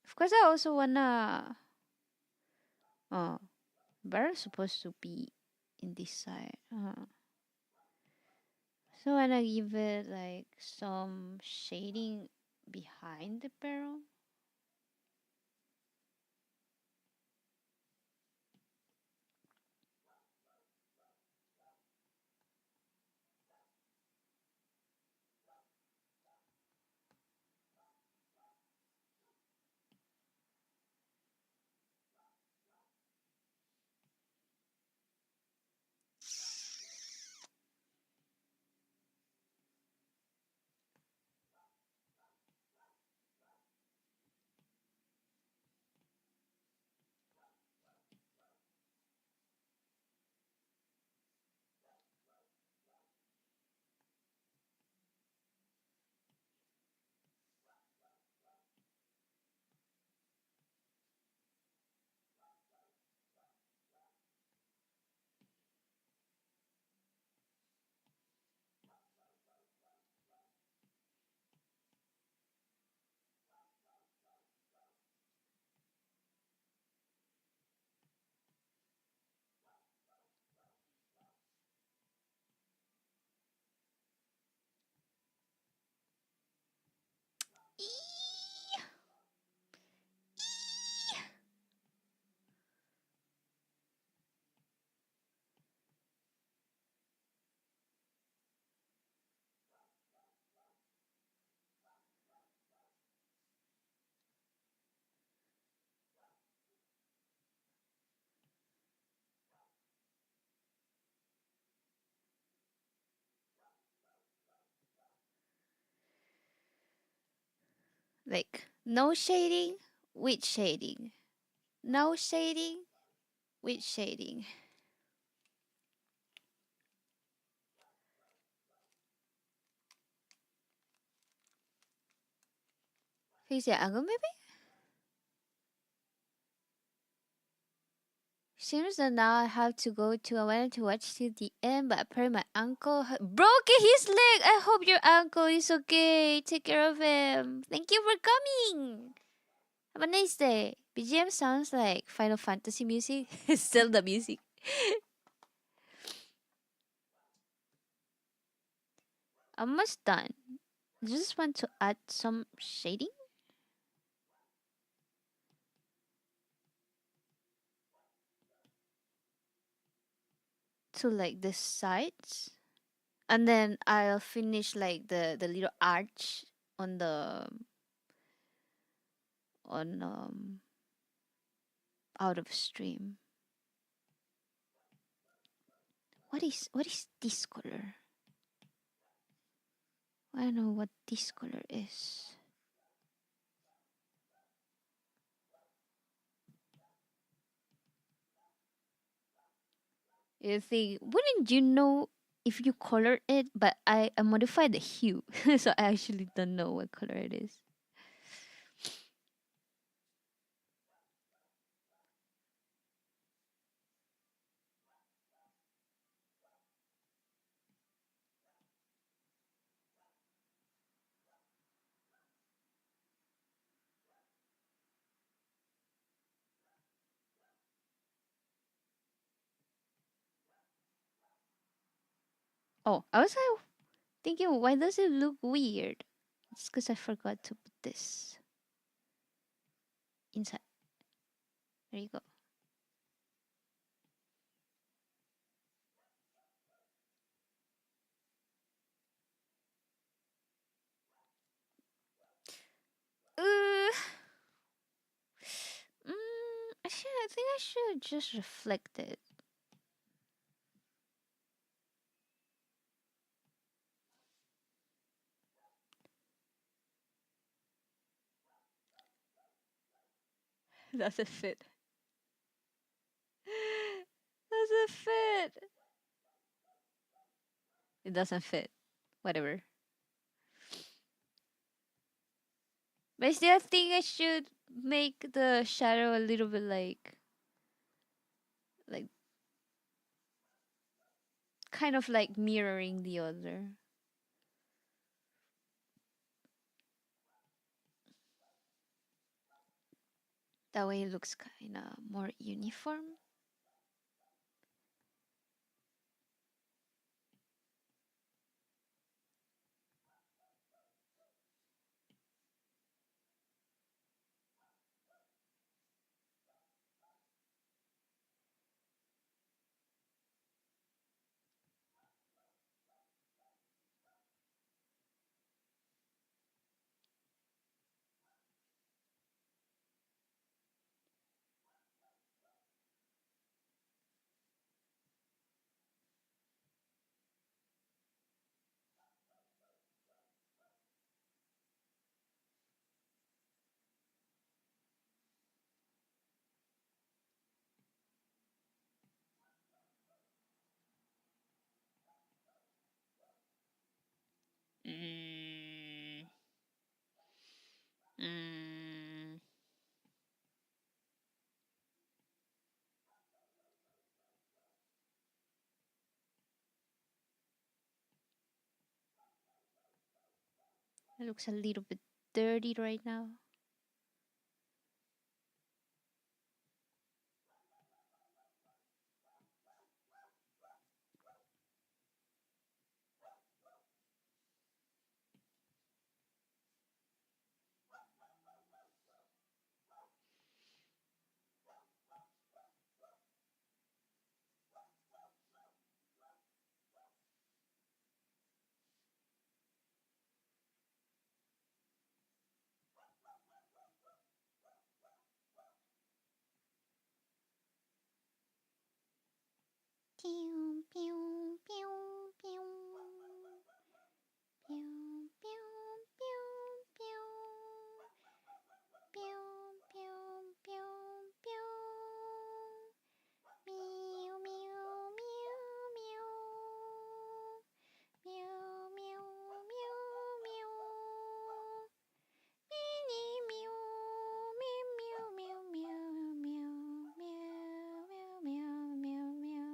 Of course, I also wanna. Oh, barrel's supposed to be in this side. So I wanna give it like some shading behind the barrel. Like no shading with shading. No shading with shading. Face your angle maybe? Seems that now I have to go to. I wanted to watch till the end, but apparently my uncle broke his leg. I hope your uncle is okay. Take care of him. Thank you for coming. Have a nice day. BGM sounds like Final Fantasy music. It's still the music. Almost done. Just want to add some shading to like the sides, and then I'll finish like the little arch on the on out of stream. What is this color? I don't know what this color is. You think, wouldn't you know if you color it? But I modified the hue, so I actually don't know what color it is. Oh, I was like thinking, why does it look weird? It's because I forgot to put this inside. There you go. I think I should just reflect it. Doesn't fit. Doesn't fit. It doesn't fit. Whatever. But I still think I should make the shadow a little bit like kind of like mirroring the other. That way it looks kind of more uniform. Mm. Mm. It looks a little bit dirty right now. Pew, pew, pew, pew. Pew, pew, pew, pew. Pew, pew, pew, pew. Meow, meow, meow, meow. Meow, meow, meow, meow. Meow, meow, meow, meow, meow, meow, meow, meow, meow, meow.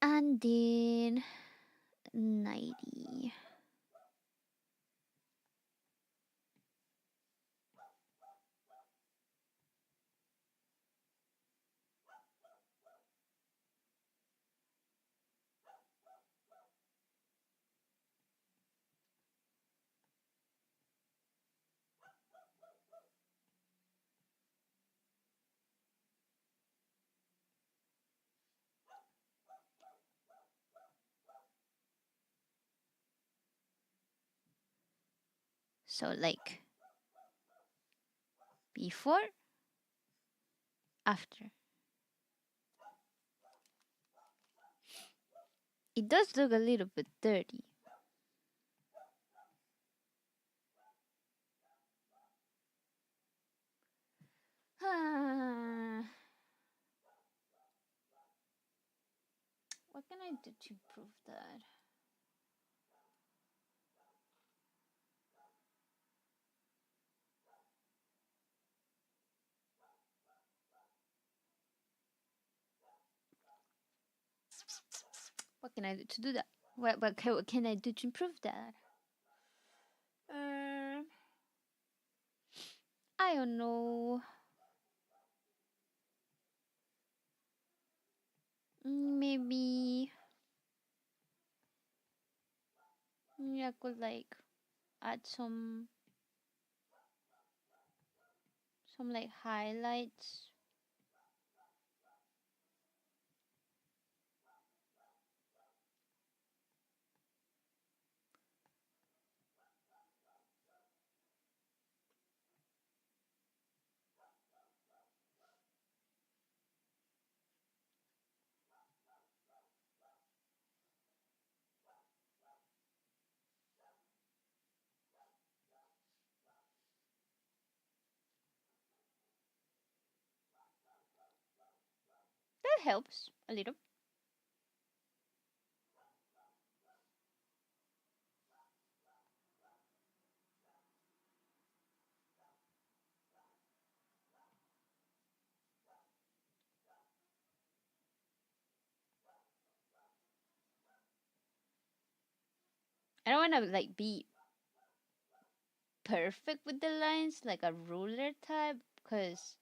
And then 90. So like before, after. It does look a little bit dirty. What can I do to improve that? What can I do to do that? What can I do to improve that? I don't know. Maybe I could like add some like highlights. That helps a little. I don't want to like be perfect with the lines, like a ruler type, because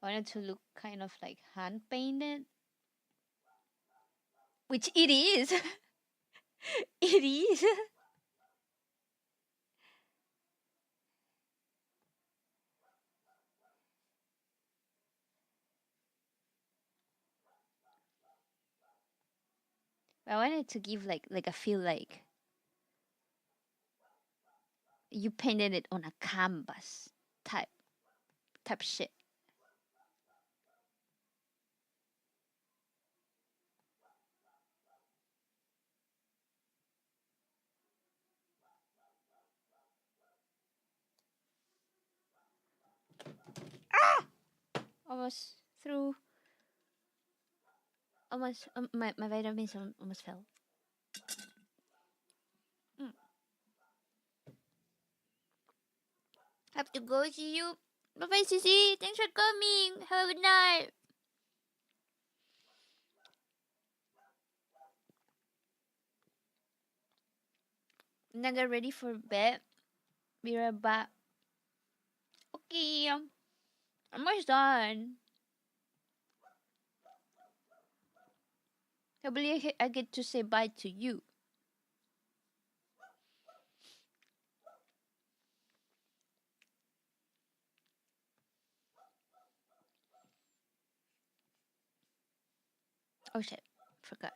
I want it to look kind of like hand painted, which it is. It is. I wanted to give like a feel like you painted it on a canvas type shit. Almost through. Almost my vitamins almost fell. Mm. Have to go. See you. Bye bye, Sissy. Thanks for coming. Have a good night. Now get ready for bed. Be right back. Okay. Almost done. I believe I get to say bye to you. Oh shit. Forgot.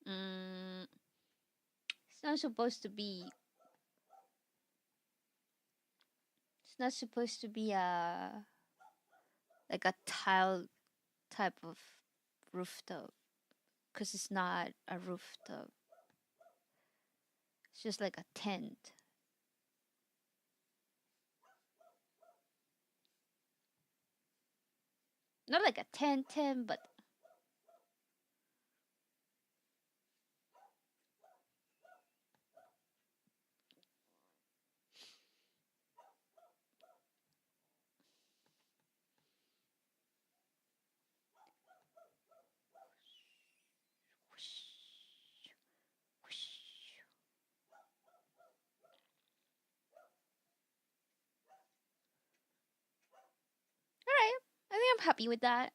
Mm, it's not supposed to be. It's not supposed to be a like a tile type of rooftop, because it's not a rooftop. It's just like a tent. Not like a tent, but alright. I think I'm happy with that.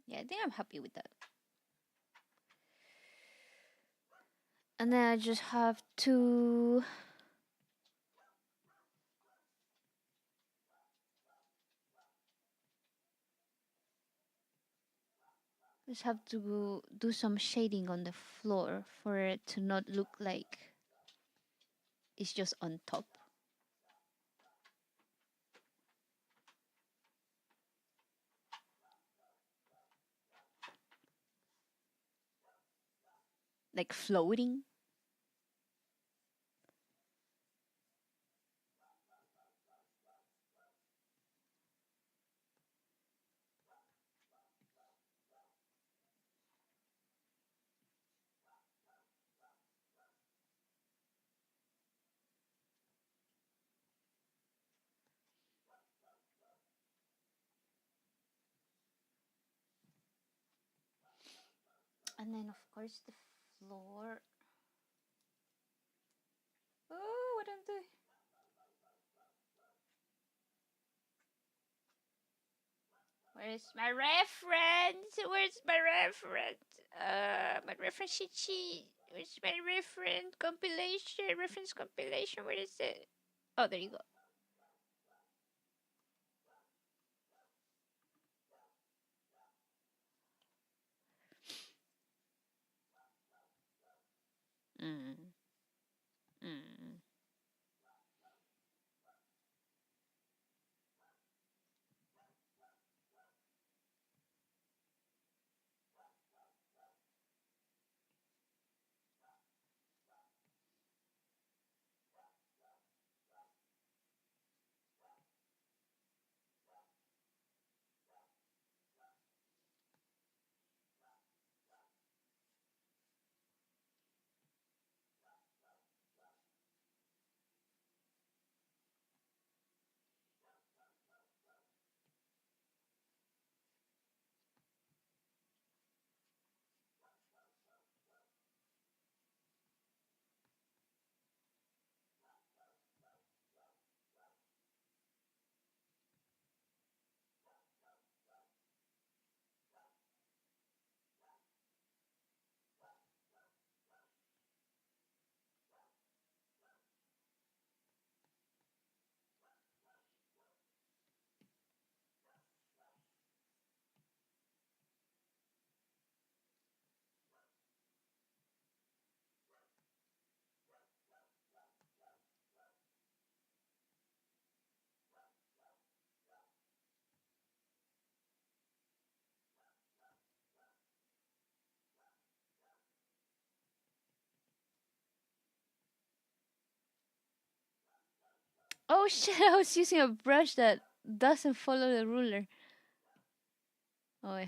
Yeah, I think I'm happy with that. And then I just have to do some shading on the floor for it to not look like it's just on top. Like floating. And then of course the floor. Oh, what am I doing? Where's my reference? Where's my reference? My reference sheet. Where's my reference compilation? Where is it? Oh, there you go. Mm. Mm. Oh shit! I was using a brush that doesn't follow the ruler. Oh yeah.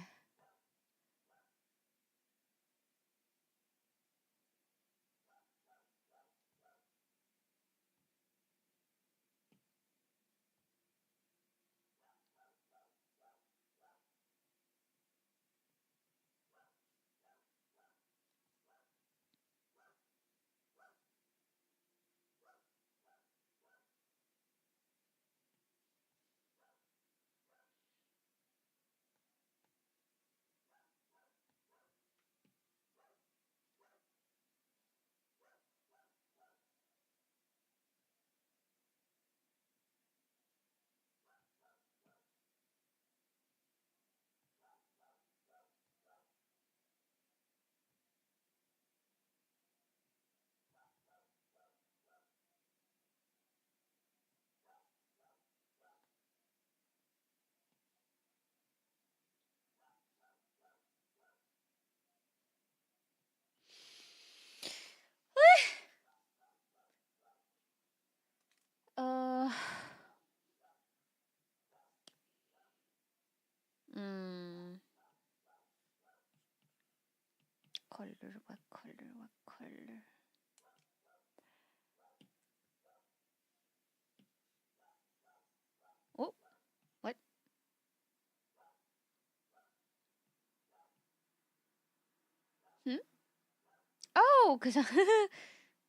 color? What color? What color? Oh, what? Hmm? Oh, because I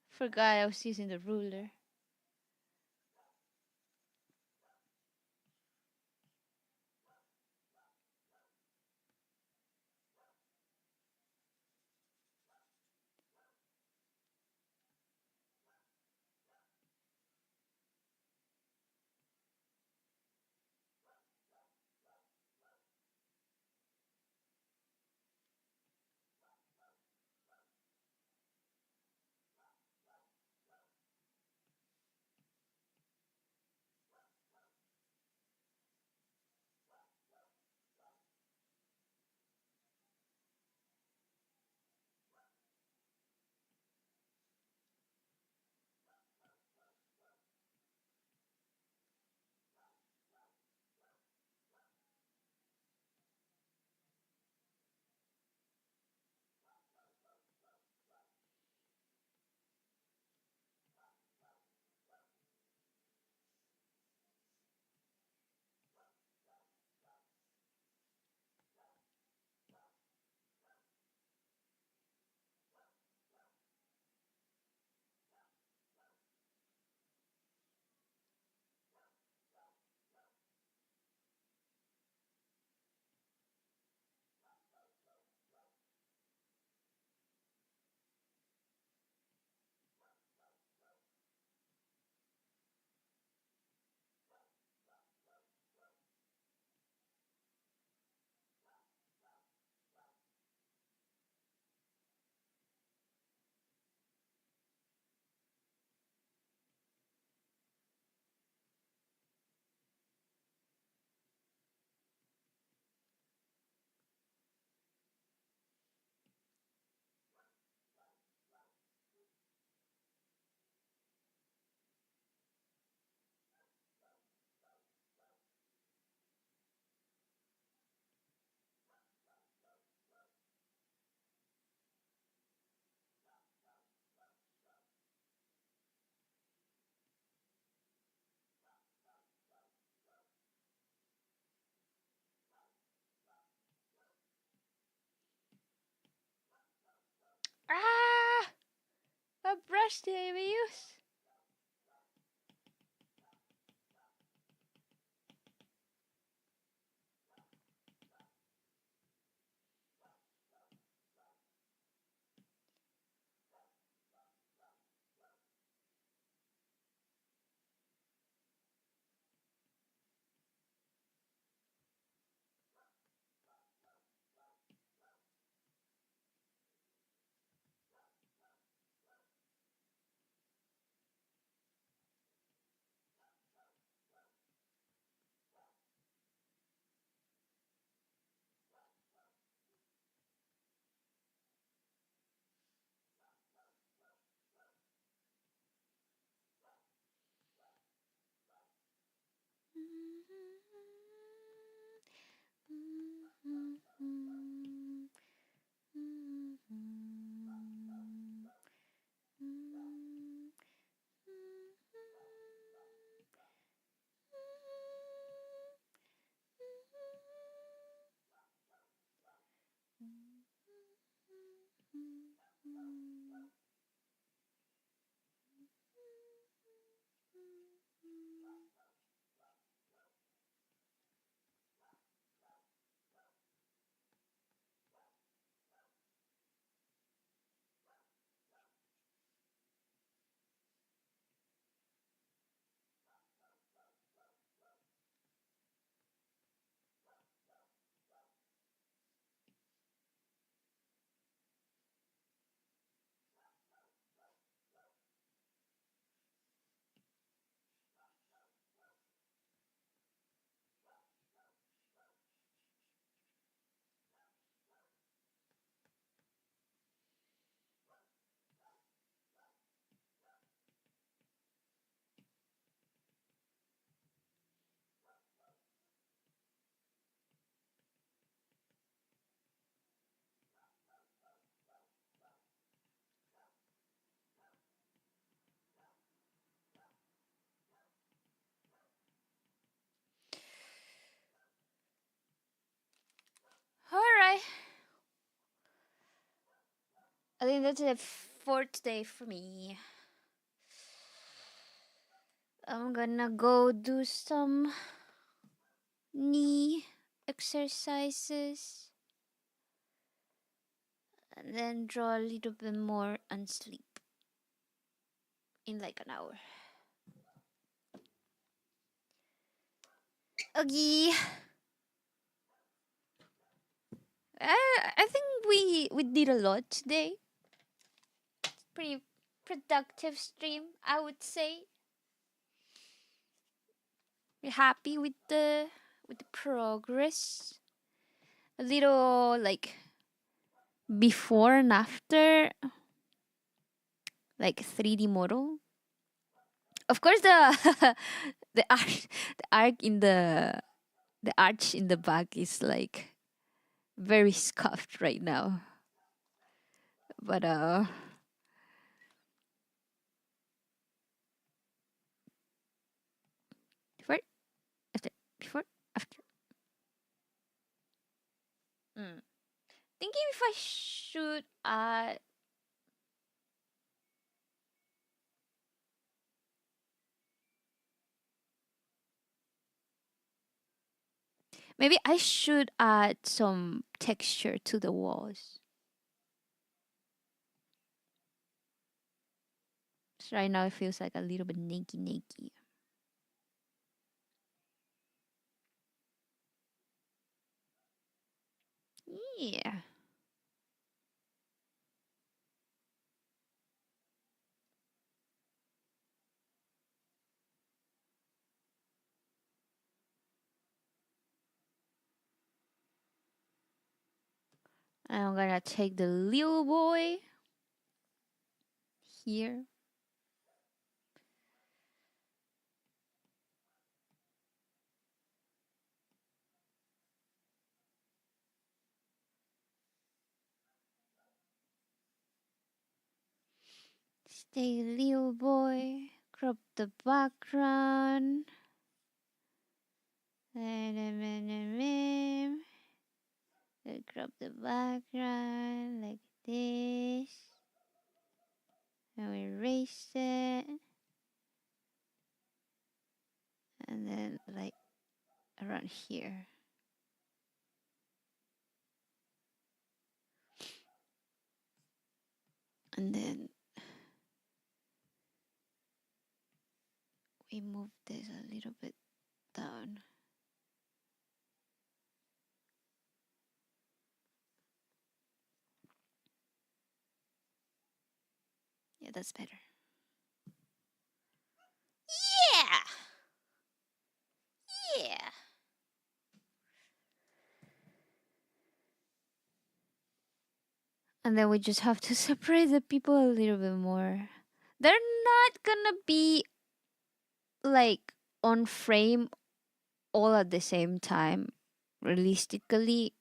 forgot I was using the ruler. Ah! What brush did I use? Alright. I think that's it for today for me. I'm gonna go do some knee exercises and then draw a little bit more and sleep in like an hour. Okay. I think we did a lot today. Pretty productive stream, I would say. We're happy with the progress. A little like before and after, like 3D model. Of course, the the arc in the arch in the back is like very scuffed right now. But before after before after. Thinking if I should maybe I should add some texture to the walls. So right now it feels like a little bit naked. Yeah. I'm gonna take the little boy here. Stay little boy. Crop the background. Crop the background like this. And we erase it. And then like around here. And then we move this a little bit down. Yeah, that's better. Yeah! Yeah! And then we just have to separate the people a little bit more. They're not gonna be like on frame all at the same time. Realistically,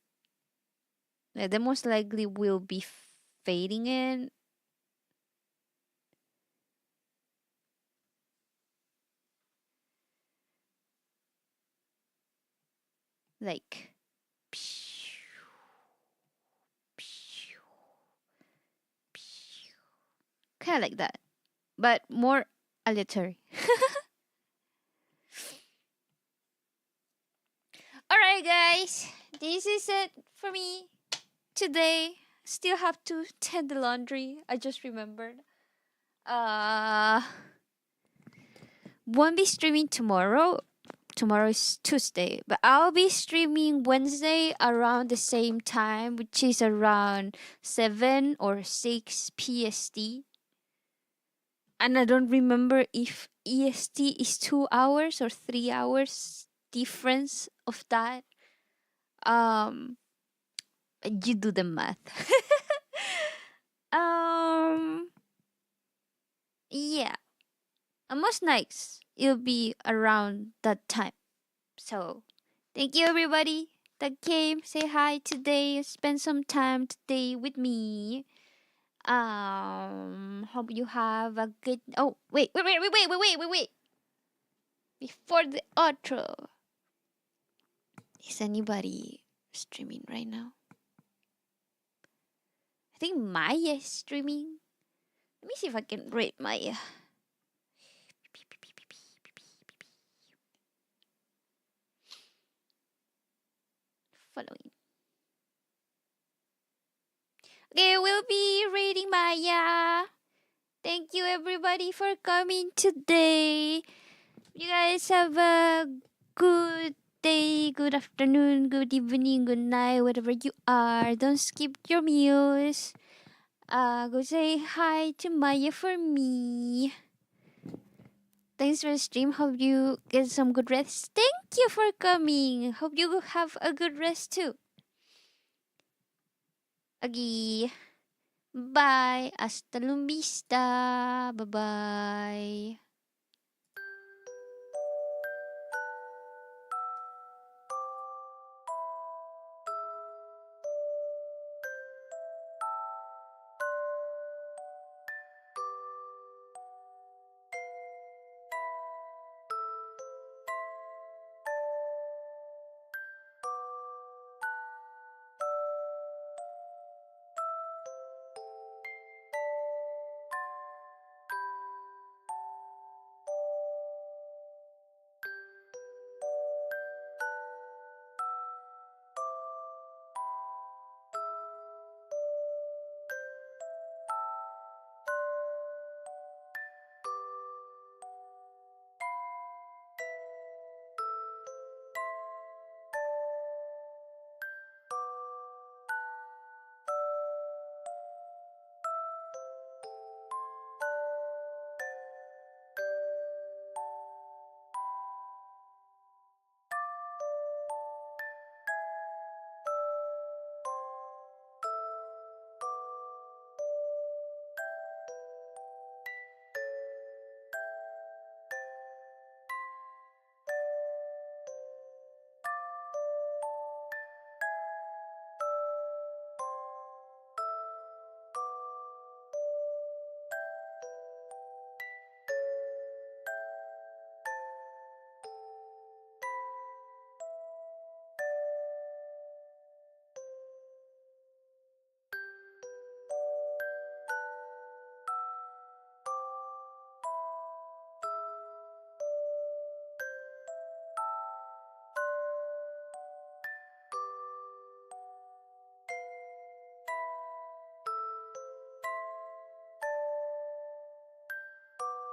they most likely will be fading in. Like, kind of like that, but more aleatory. Alright, guys, this is it for me today. Still have to tend the laundry. I just remembered. Won't be streaming tomorrow. Tomorrow is Tuesday, but I'll be streaming Wednesday around the same time, which is around 7 or 6 PST. And I don't remember if EST is 2 hours or 3 hours difference of that. You do the math. Yeah. And most nights it'll be around that time. So thank you everybody that came, say hi today, spend some time today with me. Hope you have a good wait. Before the outro. Is anybody streaming right now? I think Maya is streaming. Let me see if I can rate Maya. Following. Okay, we'll be rating Maya. Thank you everybody for coming today. You guys have a good day, good afternoon, good evening, good night, whatever you are. Don't skip your meals. Go say hi to Maya for me. Thanks for the stream. Hope you get some good rest. Thank you for coming. Hope you have a good rest too. Okay. Bye. Hasta la vista. Bye bye.